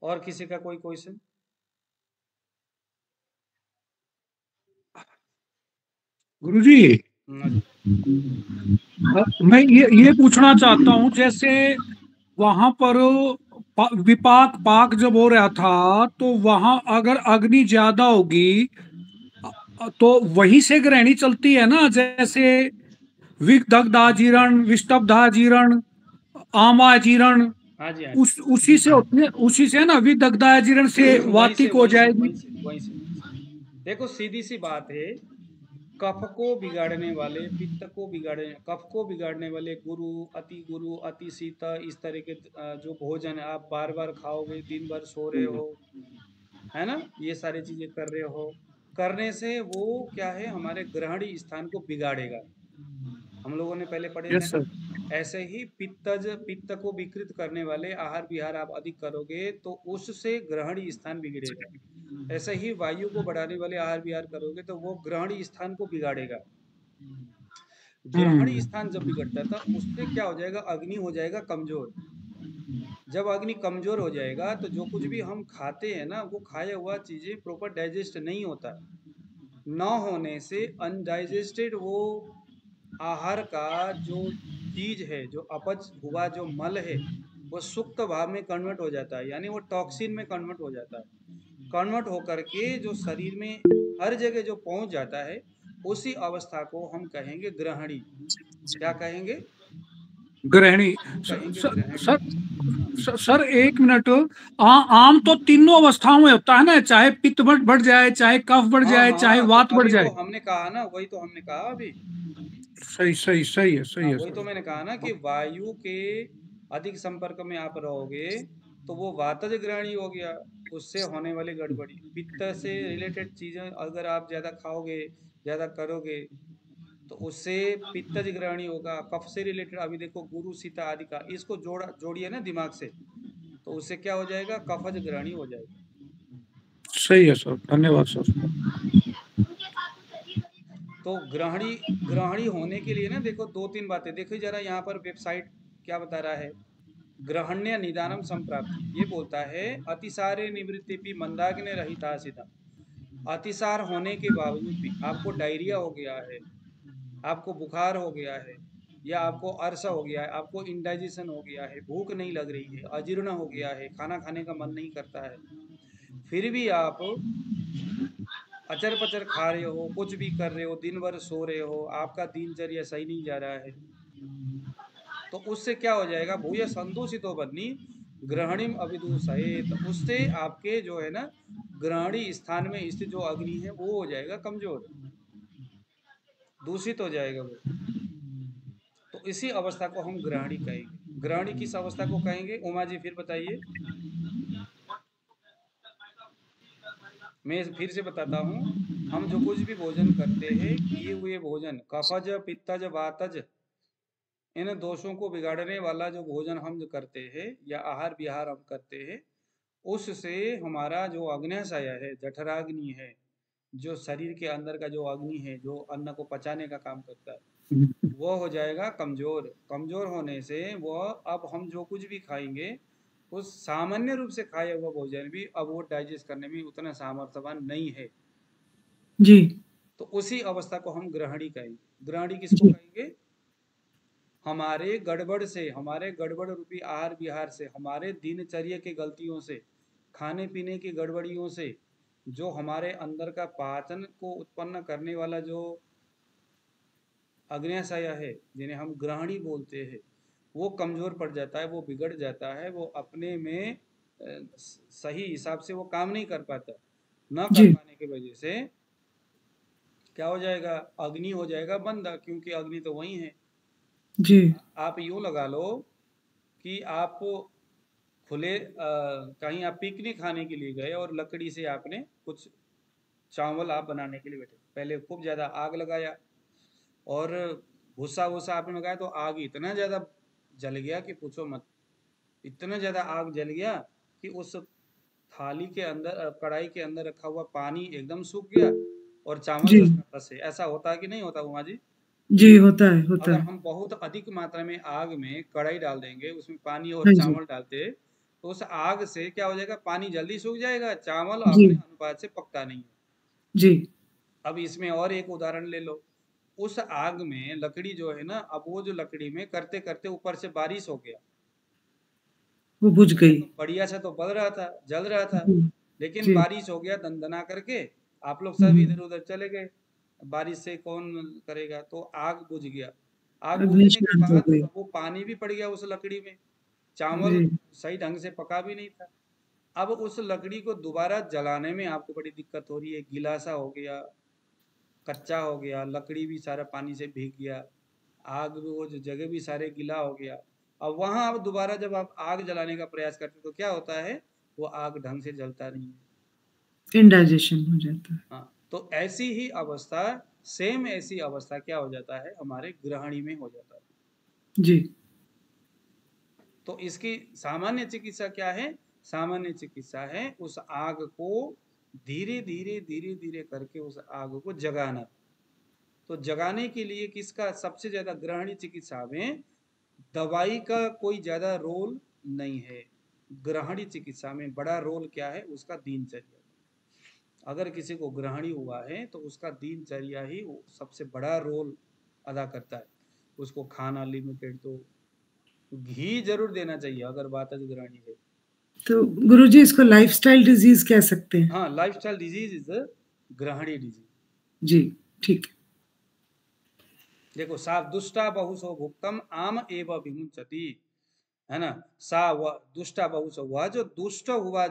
और किसी का कोई क्वेश्चन? गुरुजी मैं ये पूछना चाहता हूँ, जैसे वहां पर विपाक पाक जब हो रहा था तो वहां अगर अग्नि ज्यादा होगी तो वहीं से ग्रहणी चलती है ना, जैसे विदग्धाजीरण, विष्टब्धाजीरण, आमाजीरण, हाँ जी हाँ उसी से ना विदग्धाजीरण से वातिक हो जाएगी। वहीं से। देखो सीधी सी बात है, कफ को बिगाड़ने वाले, पित्त को बिगाड़ने, कफ को बिगाड़ने वाले गुरु, अति शीत, इस तरह के जो भोजन आप बार बार खाओगे, दिन भर सो रहे हो, है ना, ये सारी चीजें कर रहे हो, करने से वो क्या है, हमारे ग्रहणी स्थान को बिगाड़ेगा। हम लोगों ने पहले पढ़े थे यस ना। सर। ऐसे ही पित्त को विकृत करने वाले आहार विहार आप अधिक करोगे तो उससे ग्रहणी स्थान बिगड़ेगा। ऐसे ही वायु को बढ़ाने वाले आहार विहार करोगे तो वो ग्रहणी स्थान को बिगाड़ेगा। ग्रहणी स्थान जब बिगड़ता है तो उससे क्या हो जाएगा, अग्नि हो जाएगा कमजोर। जब अग्नि कमजोर हो जाएगा तो जो कुछ भी हम खाते हैं ना, वो खाया हुआ चीजें प्रॉपर डाइजेस्ट नहीं होता। न होने से अनडाइजेस्टेड वो आहार का जो चीज है, जो अपच हुआ जो मल है, वो सुक्त भाव में कन्वर्ट हो जाता है, यानी वो टॉक्सिन में कन्वर्ट हो जाता है। कन्वर्ट होकर के जो शरीर में हर जगह जो पहुंच जाता है, उसी अवस्था को हम कहेंगे ग्रहणी। क्या कहेंगे? ग्रहणी। कहेंगे सर ग्रहणी। सर, सर एक मिनट। आम तो तीनों अवस्थाओं में होता है ना, चाहे पित्त बढ़ जाए, चाहे कफ बढ़ हाँ जाए, चाहे हाँ, तो वात बढ़ अभी वो जाए। हमने कहा ना, वही तो हमने कहा अभी। सही सही सही है, सही हाँ है वही तो सर। मैंने कहा ना कि वायु के अधिक संपर्क में आप रहोगे तो वो वातज ग्रहणी हो गया, उससे होने वाली गड़बड़ी। पित्त से रिलेटेड चीजें अगर आप ज्यादा खाओगे, ज्यादा करोगे, तो उससे पित्तज ग्रहणी होगा। कफ से रिलेटेड अभी देखो गुरु सीता आदि का, इसको जोड़िए ना दिमाग से, तो उससे क्या हो जाएगा, कफज ग्रहणी हो जाएगा। सही है सर, धन्यवाद सर। तो ग्रहणी ग्रहणी होने के लिए ना देखो 2-3 बातें देखो जरा, यहाँ पर वेबसाइट क्या बता रहा है। ग्रहण्य निदानम संप्राप्ति, ये बोलता है अतिसारे निवृत्ति मंदाग्नि रहिता सिद्धम। अतिसार होने के बावजूद भी आपको डायरिया हो गया है, आपको बुखार हो गया है, या आपको अरसा हो गया है, आपको इंडाइजेशन हो गया है, भूख नहीं लग रही है, अजीर्ण हो गया है, खाना खाने का मन नहीं करता है, फिर भी आप अचर पचर खा रहे हो, कुछ भी कर रहे हो, दिन भर सो रहे हो, आपका दिनचर्या सही नहीं जा रहा है, तो उससे क्या हो जाएगा, भूय संदूषितो बन्नी ग्रहणीम अभिदूषयेत, उससे आपके जो है ना ग्रहणी स्थान में स्थित जो अग्नि है वो हो जाएगा कमजोर, दूषित हो जाएगा वो। तो इसी अवस्था को हम ग्रहणी कहेंगे। ग्रहणी किस अवस्था को कहेंगे उमा जी, फिर बताइए। मैं फिर से बताता हूँ, हम जो कुछ भी भोजन करते हैं, किए हुए भोजन कफज पित्तज वातज इन दोषों को बिगाड़ने वाला जो भोजन हम जो करते हैं या आहार विहार हम करते हैं, उससे हमारा जो अग्न्याशय है, जठराग्नि है, जो शरीर के अंदर का जो अग्नि है, जो अन्न को पचाने का काम करता है, वो हो जाएगा कमजोर। कमजोर होने से वह, अब हम जो कुछ भी खाएंगे उस सामान्य रूप से खाया हुआ भोजन भी अब वो डाइजेस्ट करने में उतना सामर्थ्यवान नहीं है जी। तो उसी अवस्था को हम ग्रहणी कहेंगे। ग्रहणी किसको कहेंगे? हमारे गड़बड़ से, हमारे गड़बड़ रूपी आहार विहार से, हमारे दिनचर्या की गलतियों से, खाने पीने की गड़बड़ियों से जो हमारे अंदर का पाचन को उत्पन्न करने वाला जो अग्न्याशय है, जिन्हें हम ग्रहणी बोलते हैं, वो कमजोर पड़ जाता है, वो बिगड़ जाता है, वो अपने में सही हिसाब से वो काम नहीं कर पाता। न कर पाने की वजह से क्या हो जाएगा, अग्नि हो जाएगा बंद, क्योंकि अग्नि तो वही है जी। आप यूं लगा लो कि आप खुले कहीं आप पिकनिक खाने के लिए गए और लकड़ी से आपने कुछ चावल आप बनाने के लिए बैठे, पहले खूब ज्यादा आग लगाया और भूसा वूसा आपने लगाया तो आग इतना ज्यादा जल गया कि पूछो मत। इतना ज्यादा आग जल गया कि उस थाली के अंदर, कढ़ाई के अंदर रखा हुआ पानी एकदम सूख गया और चावल उसमें फंसे। ऐसा होता है कि नहीं होता उमा जी? जी होता है, होता अगर है। हम बहुत अधिक मात्रा में आग में कढ़ाई डाल देंगे, उसमें पानी और चावल डालते, तो उस आग से क्या हो जाएगा, पानी जल्दी सूख जाएगा, चावल अपने अनुपात से पकता नहीं है जी। अब इसमें और एक उदाहरण ले लो, उस आग में लकड़ी जो है ना, अब वो जो लकड़ी में करते करते ऊपर से बारिश हो गया, वो बुझ गई। तो बढ़िया सा तो बल रहा था, जल रहा था, लेकिन बारिश हो गया दंदना करके, आप लोग सब इधर उधर चले गए, बारिश से कौन करेगा, तो आग बुझ गया। आग बुझने के बाद वो पानी भी पड़ गया उस लकड़ी में, चावल सही ढंग से पका भी नहीं था। अब उस लकड़ी को दोबारा जलाने में आपको बड़ी दिक्कत हो रही है, गीला सा हो गया, कच्चा हो गया, लकड़ी भी सारा पानी से भीग गया, आग भी वो जो जगह भी सारे गीला हो गया। अब वहां अब दोबारा जब आप आग जलाने का प्रयास करते तो क्या होता है, वो आग ढंग से जलता नहीं है, इंडाइजेशन हो जाता है। हाँ, तो ऐसी ही अवस्था, सेम ऐसी अवस्था क्या हो जाता है, हमारे ग्रहणी में हो जाता है जी। तो इसकी सामान्य चिकित्सा क्या है? सामान्य चिकित्सा है उस आग को धीरे धीरे धीरे धीरे करके उस आग को जगाना। तो जगाने के लिए किसका सबसे ज्यादा, ग्रहणी चिकित्सा में दवाई का कोई ज्यादा रोल नहीं है। ग्रहणी चिकित्सा में बड़ा रोल क्या है, उसका दिनचर्या। अगर किसी को ग्रहणी हुआ है तो उसका दिनचर्या ही सबसे बड़ा रोल अदा करता है। उसको खाना लिमिटेड, तो घी जरूर देना चाहिए अगर वातज ग्रहणी है। तो गुरुजी इसको लाइफस्टाइल डिजीज कह सकते हैं? हाँ, लाइफस्टाइल डिजीज इज ग्रहणी डिजीज। जी ठीक। देखो, सा दुष्टा बहुसो भुक्तम आम एव विमुंचति, है ना। सा वह दुष्टा बहुसो, वह जो दुष्ट हुआ,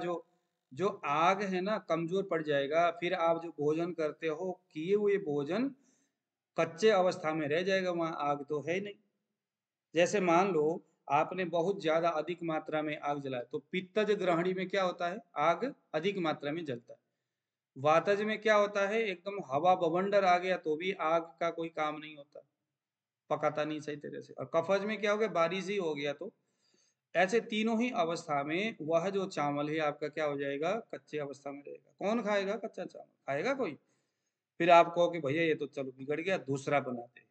जो आग है ना, कमजोर पड़ जाएगा। फिर आप जो भोजन करते हो, किए हुए भोजन कच्चे अवस्था में रह जाएगा, वहां आग तो है ही नहीं। जैसे मान लो आपने बहुत ज्यादा अधिक मात्रा में आग जलाया, तो पित्तज ग्रहणी में क्या होता है, आग अधिक मात्रा में जलता है। वातज में क्या होता है, एकदम हवा बवंडर आ गया तो भी आग का कोई काम नहीं होता, पकाता नहीं सही तरह से। और कफज में क्या हो गया, बारिश ही हो गया। तो ऐसे तीनों ही अवस्था में वह जो चावल है आपका क्या हो जाएगा, कच्चे अवस्था में रहेगा। कौन खाएगा कच्चा चावल? खाएगा कोई? फिर आप कहो कि भैया ये तो चलो बिगड़ गया, दूसरा बनाते हैं।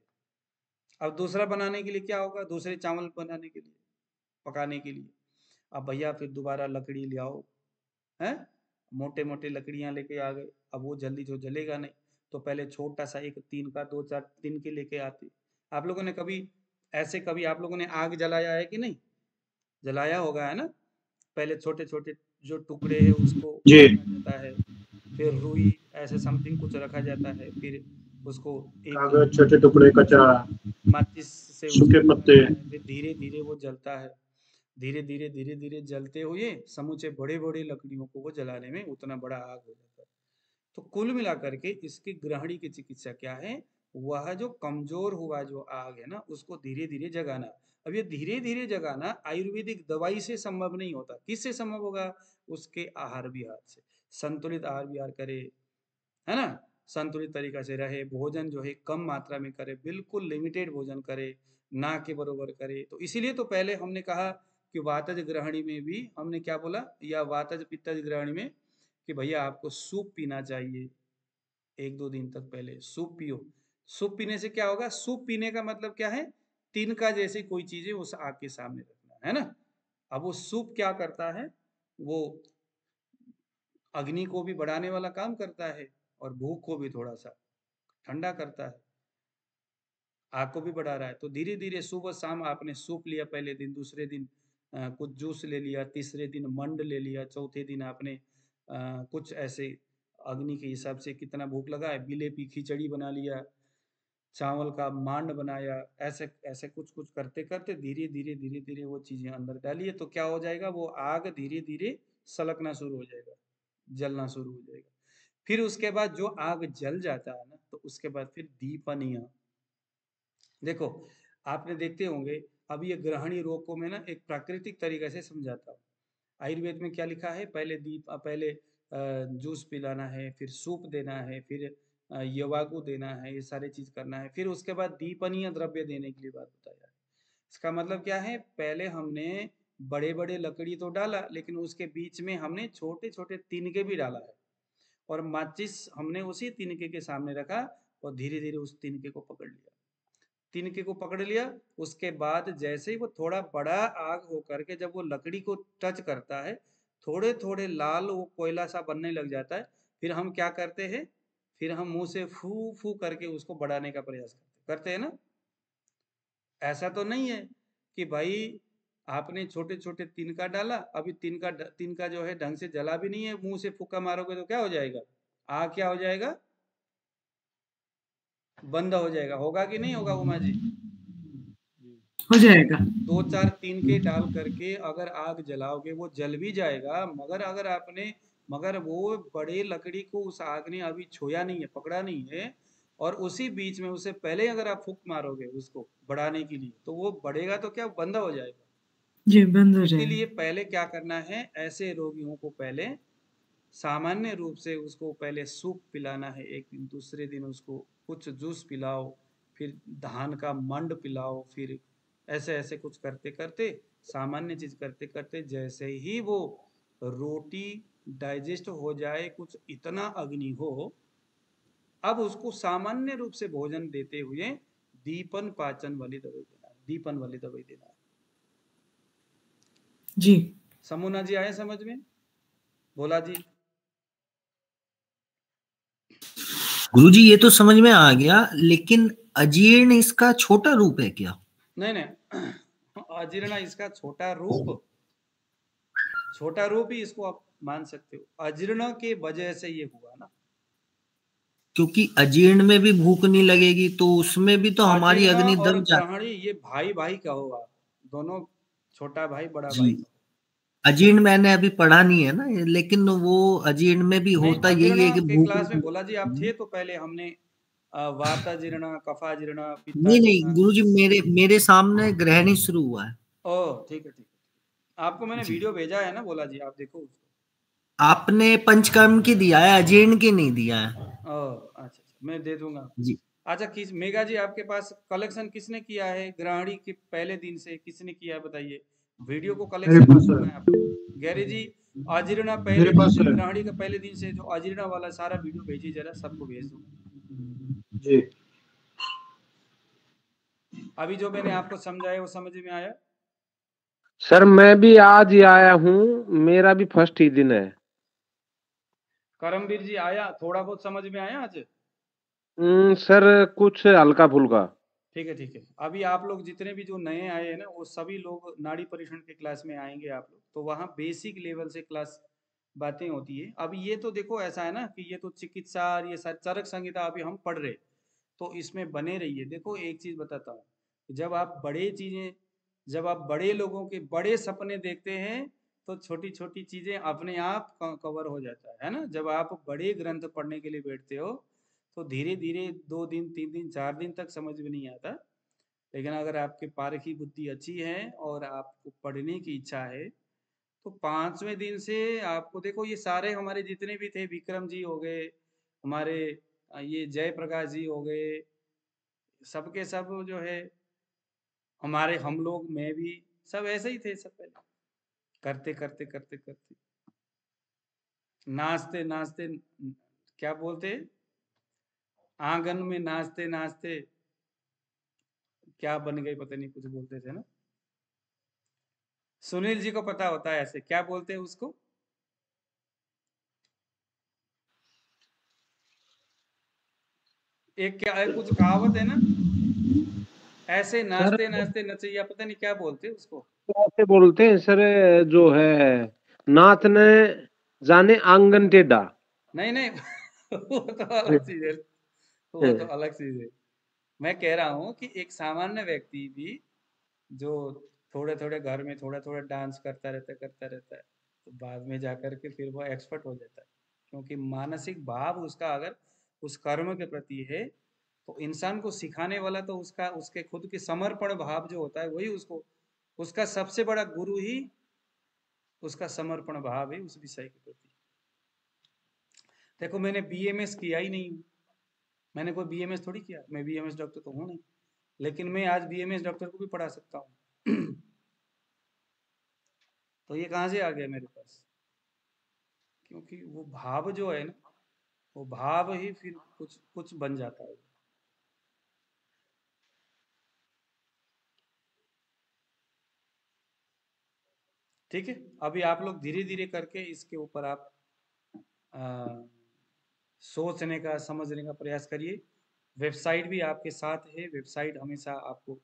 अब दूसरा बनाने के लिए क्या होगा, दूसरे चावल बनाने के लिए, पकाने के लिए, अब भैया फिर दोबारा लकड़ी ले आओ, है मोटे मोटे लकड़ियां लेके आ गए, अब वो जल्दी जो जलेगा नहीं, तो पहले छोटा सा एक 3 का 2-4 दिन के लेके आते। आप लोगों ने कभी ऐसे कभी आप लोगों ने आग जलाया है कि नहीं? जलाया होगा, है ना? पहले छोटे छोटे जो टुकड़े है उसको जी। रखा जाता है, फिर रुई ऐसे समथिंग कुछ रखा जाता है, फिर उसको एक कागज, छोटे टुकड़े, कचरा, माचिस से सूखे उसको पत्ते। जलाया जाता है, फिर धीरे धीरे वो जलता है, धीरे धीरे जलते हुए समूचे बड़े बड़े लकड़ियों को वो जलाने में उतना बड़ा आग हो जाता है। तो कुल मिलाकर के इसकी ग्रहणी की चिकित्सा क्या है? वह जो कमजोर हुआ जो आग है ना, उसको धीरे धीरे जगाना। अब ये धीरे धीरे जगाना आयुर्वेदिक दवाई से संभव नहीं होता। किससे संभव होगा? उसके आहार विहार से। संतुलित आहार विहार करे, है ना, संतुलित तरीका से रहे, भोजन जो है कम मात्रा में करे, बिल्कुल लिमिटेड भोजन करे, ना के बरोबर करे। तो इसीलिए तो पहले हमने कहा कि वातज ग्रहणी में भी हमने क्या बोला, या वातज पित्तज ग्रहणी में, कि भैया आपको सूप पीना चाहिए। 1-2 दिन तक पहले सूप पियो। सूप पीने से क्या होगा? सूप पीने का मतलब क्या है? तिनका जैसी कोई चीजें उस आग के सामने रखना, है ना। अब वो सूप क्या करता है? वो अग्नि को भी बढ़ाने वाला काम करता है और भूख को भी थोड़ा सा ठंडा करता है, आग को भी बढ़ा रहा है। तो धीरे धीरे सुबह शाम आपने सूप लिया पहले दिन, दूसरे दिन कुछ जूस ले लिया, तीसरे दिन मंड ले लिया, चौथे दिन आपने कुछ ऐसे अग्नि के हिसाब से कितना भूख लगा है, बिलेपी खिचड़ी बना लिया, चावल का मांड बनाया, ऐसे ऐसे कुछ कुछ करते करते धीरे धीरे वो चीजें अंदर डालिए, तो क्या हो जाएगा? वो आग धीरे धीरे सलकना शुरू हो जाएगा, जलना शुरू हो जाएगा। फिर उसके बाद जो आग जल जाता है ना, तो उसके बाद फिर दीपनिया। देखो, आपने देखते होंगे, अब ये ग्रहणी रोग को मैं ना एक प्राकृतिक तरीके से समझाता हूँ। आयुर्वेद में क्या लिखा है? पहले जूस पिलाना है, फिर सूप देना है, फिर यवागु देना है, ये सारी चीज करना है, फिर उसके बाद दीपनीय द्रव्य देने के लिए बात बताया है। इसका मतलब क्या है? पहले हमने बड़े बड़े लकड़ी तो डाला, लेकिन उसके बीच में हमने छोटे छोटे तिनके भी डाला है, और माचिस हमने उसी तिनके के सामने रखा, और धीरे धीरे उस तिनके को पकड़ लिया। तिनके को पकड़ लिया, उसके बाद जैसे ही वो थोड़ा बड़ा आग होकर के जब वो लकड़ी को टच करता है, थोड़े थोड़े लाल वो कोयला सा बनने लग जाता है। फिर हम क्या करते हैं? फिर हम मुंह से फू फू करके उसको बढ़ाने का प्रयास करते हैं ना। ऐसा तो नहीं है कि भाई आपने छोटे छोटे तिनका डाला, अभी तिनका जो है ढंग से जला भी नहीं है, मुंह से फूका मारोगे तो क्या हो जाएगा? आग क्या हो जाएगा? बंद हो जाएगा। होगा कि नहीं होगा उमा जी? हो जाएगा। 2-4 तिनके डाल करके अगर आग जलाओगे, वो जल भी जाएगा, मगर वो बड़े लकड़ी को उस आग ने अभी छुआ नहीं है, पकड़ा नहीं है, और उसी बीच में उसे पहले अगर आप फूंक मारोगे उसको बढ़ाने के लिए, तो वो बढ़ेगा तो क्या बंद हो जाएगा? जी, बंद हो जाएगा। इसीलिए पहले क्या करना है? ऐसे रोगियों को पहले सामान्य रूप से उसको पहले सूप पिलाना है एक दिन, दूसरे दिन उसको कुछ जूस पिलाओ, फिर धान का मंड पिलाओ, फिर ऐसे ऐसे कुछ करते करते, सामान्य चीज करते करते, जैसे ही वो रोटी डाइजेस्ट हो जाए, कुछ इतना अग्नि हो, अब उसको सामान्य रूप से भोजन देते हुए दीपन पाचन वाली दवाई देना है, दीपन वाली दवाई देना है। जी, समूना जी आए समझ में? भोला जी? गुरुजी ये तो समझ में आ गया, लेकिन अजीर्ण इसका छोटा रूप है क्या? नहीं, अजीर्ण इसका छोटा रूप ही इसको आप मान सकते हो। अजीर्ण के वजह से ये हुआ ना, क्योंकि अजीर्ण में भी भूख नहीं लगेगी, तो उसमें भी तो हमारी अजीर्ण अग्नि और दब जाती। ग्रहणी ये भाई भाई कहो आप, दोनों, छोटा भाई बड़ा जी, भाई कहो। अजीर्ण मैंने अभी पढ़ा नहीं है ना, लेकिन वो अजीर्ण में भी नहीं, होता यही अजीर्ण है कि के भूख क्लास में भोला जी आप थे तो पहले हमने वाताजीर्ण, कफाजीर्ण, नहीं पित्ताजीर्ण। गुरुजी, मेरे सामने ग्रहणी शुरू हुआ है। ओह ठीक है, आपको मैंने जी, वीडियो भेजा है ना भोला जी, आप देखो उसको। आपने पंचकर्म की दिया है, अजीर्ण की नहीं दिया है। ओह अच्छा, मैं दे दूंगा आपको। जी, अच्छा, किस मेगा जी आपके पास कलेक्शन किसने किया है ग्रहणी के पहले दिन से? किसने किया है बताइए, वीडियो को मेरे कलेक्शन पास करना है, है आपको। गैरी जी, अजीर्ण पहले मेरे दिन पास से, है। ग्रहणी का पहले दिन से जो अजीर्ण वाला सारा वीडियो भेजिए, जरा सबको भेज दूंगा। जी, अभी जो मैंने आपको समझाया वो समझ में आया? सर मैं भी आज ही आया हूँ, मेरा भी फर्स्ट ही दिन है। करमवीर जी आया, थोड़ा बहुत समझ में आया आज? सर कुछ हल्का फुल्का। ठीक है ठीक है। अभी आप लोग जितने भी जो नए आए हैं ना, वो सभी लोग नाड़ी परीक्षण के क्लास में आएंगे आप लोग, तो वहाँ बेसिक लेवल से क्लास बातें होती है। अब ये तो देखो ऐसा है ना कि ये तो चिकित्सा और ये चरक संहिता अभी हम पढ़ रहे, तो इसमें बने रहिए। देखो एक चीज बताता हूँ, जब आप बड़े लोगों के बड़े सपने देखते हैं तो छोटी छोटी चीजें अपने आप कवर हो जाता है ना। जब आप बड़े ग्रंथ पढ़ने के लिए बैठते हो तो धीरे धीरे 2 दिन 3 दिन 4 दिन तक समझ में नहीं आता, लेकिन अगर आपके पारखी बुद्धि अच्छी है और आपको पढ़ने की इच्छा है तो 5वें दिन से आपको, देखो ये सारे हमारे जितने भी थे, विक्रम जी हो गए, हमारे ये जयप्रकाश जी हो गए, सबके सब जो है हमारे, हम लोग, मैं भी, सब ऐसे ही थे सब पहले, करते करते करते करते नाचते नाचते, क्या बोलते, आंगन में नाचते नाचते क्या बन गए, पता नहीं कुछ बोलते थे ना। सुनील जी को पता होता है ऐसे क्या बोलते हैं उसको, एक क्या है, कुछ कहावत है ना, ऐसे नाचते नाचते नचैया, पता नहीं क्या बोलते हैं उसको। ऐसे बोलते हैं सर, जो है नाचने जाने आंगन टेढ़ा। नहीं नहीं वो तो अलग चीज है, वो तो अलग चीज है। मैं कह रहा हूँ कि एक सामान्य व्यक्ति भी जो थोड़े थोड़े घर में थोड़ा थोड़ा डांस करता रहता है, तो बाद में जाकर के फिर वो एक्सपर्ट हो जाता है, क्योंकि मानसिक भाव उसका अगर उस कर्म के प्रति है तो इंसान को सिखाने वाला तो उसके खुद के समर्पण भाव जो होता है वही उसको, उसका सबसे बड़ा गुरु ही उसका समर्पण भाव है उस विषय के प्रति। देखो मैंने बीएमएस किया ही नहीं, मैंने कोई बीएमएस थोड़ी किया, मैं बीएमएस डॉक्टर तो हूँ नहीं, लेकिन मैं आज बीएमएस डॉक्टर को भी पढ़ा सकता हूँ तो ये कहाँ से आ गया मेरे पास, क्योंकि वो भाव जो है ना, वो भाव ही फिर कुछ कुछ बन जाता है। ठीक है, अभी आप लोग धीरे धीरे करके इसके ऊपर आप सोचने का, समझने का प्रयास करिए। वेबसाइट भी आपके साथ है, वेबसाइट हमेशा आपको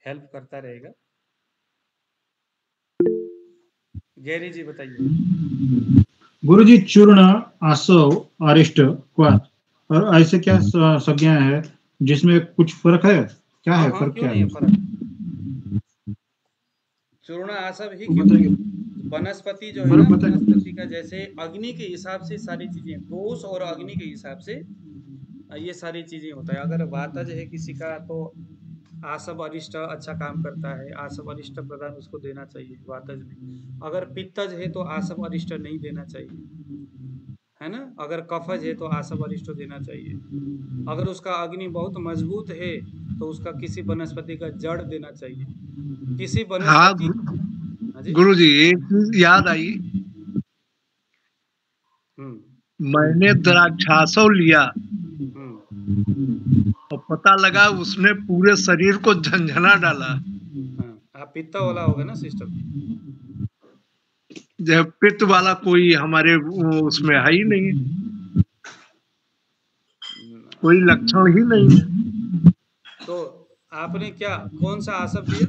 हेल्प करता रहेगा। गैरी जी बताइए। गुरुजी चूर्ण, आसव, अरिष्ट, क्वाथ और ऐसे क्या संज्ञा है जिसमें कुछ फर्क है? क्या है फर्क? क्या है फर्क? चूर्ण आसव ही क्यों, वनस्पति जो है ना, वनस्पति का जैसे अग्नि के हिसाब से सारी चीजें, दोष और अग्नि के हिसाब से ये सारी चीजें होता है। अगर वातज है किसी का तो आसव अरिष्ट अच्छा काम करता है, आसव अरिष्ट प्रदान उसको देना चाहिए वातज में। अगर पित्तज है तो आसव अरिष्ट नहीं देना चाहिए, है ना। अगर कफज है तो आसव अरिष्ट देना चाहिए। अगर उसका अग्नि बहुत मजबूत है तो उसका किसी वनस्पति का जड़ देना चाहिए, किसी वनस्पति। गुरु जी एक चीज याद आई, मैंने द्राक्षासव लिया और पता लगा उसने पूरे शरीर को झंझना डाला। आप पित्त वाला होगा ना सिस्टम, जब पित्त वाला कोई हमारे उसमें है ही नहीं, कोई लक्षण ही नहीं है। तो आपने क्या, कौन सा आसव दिया?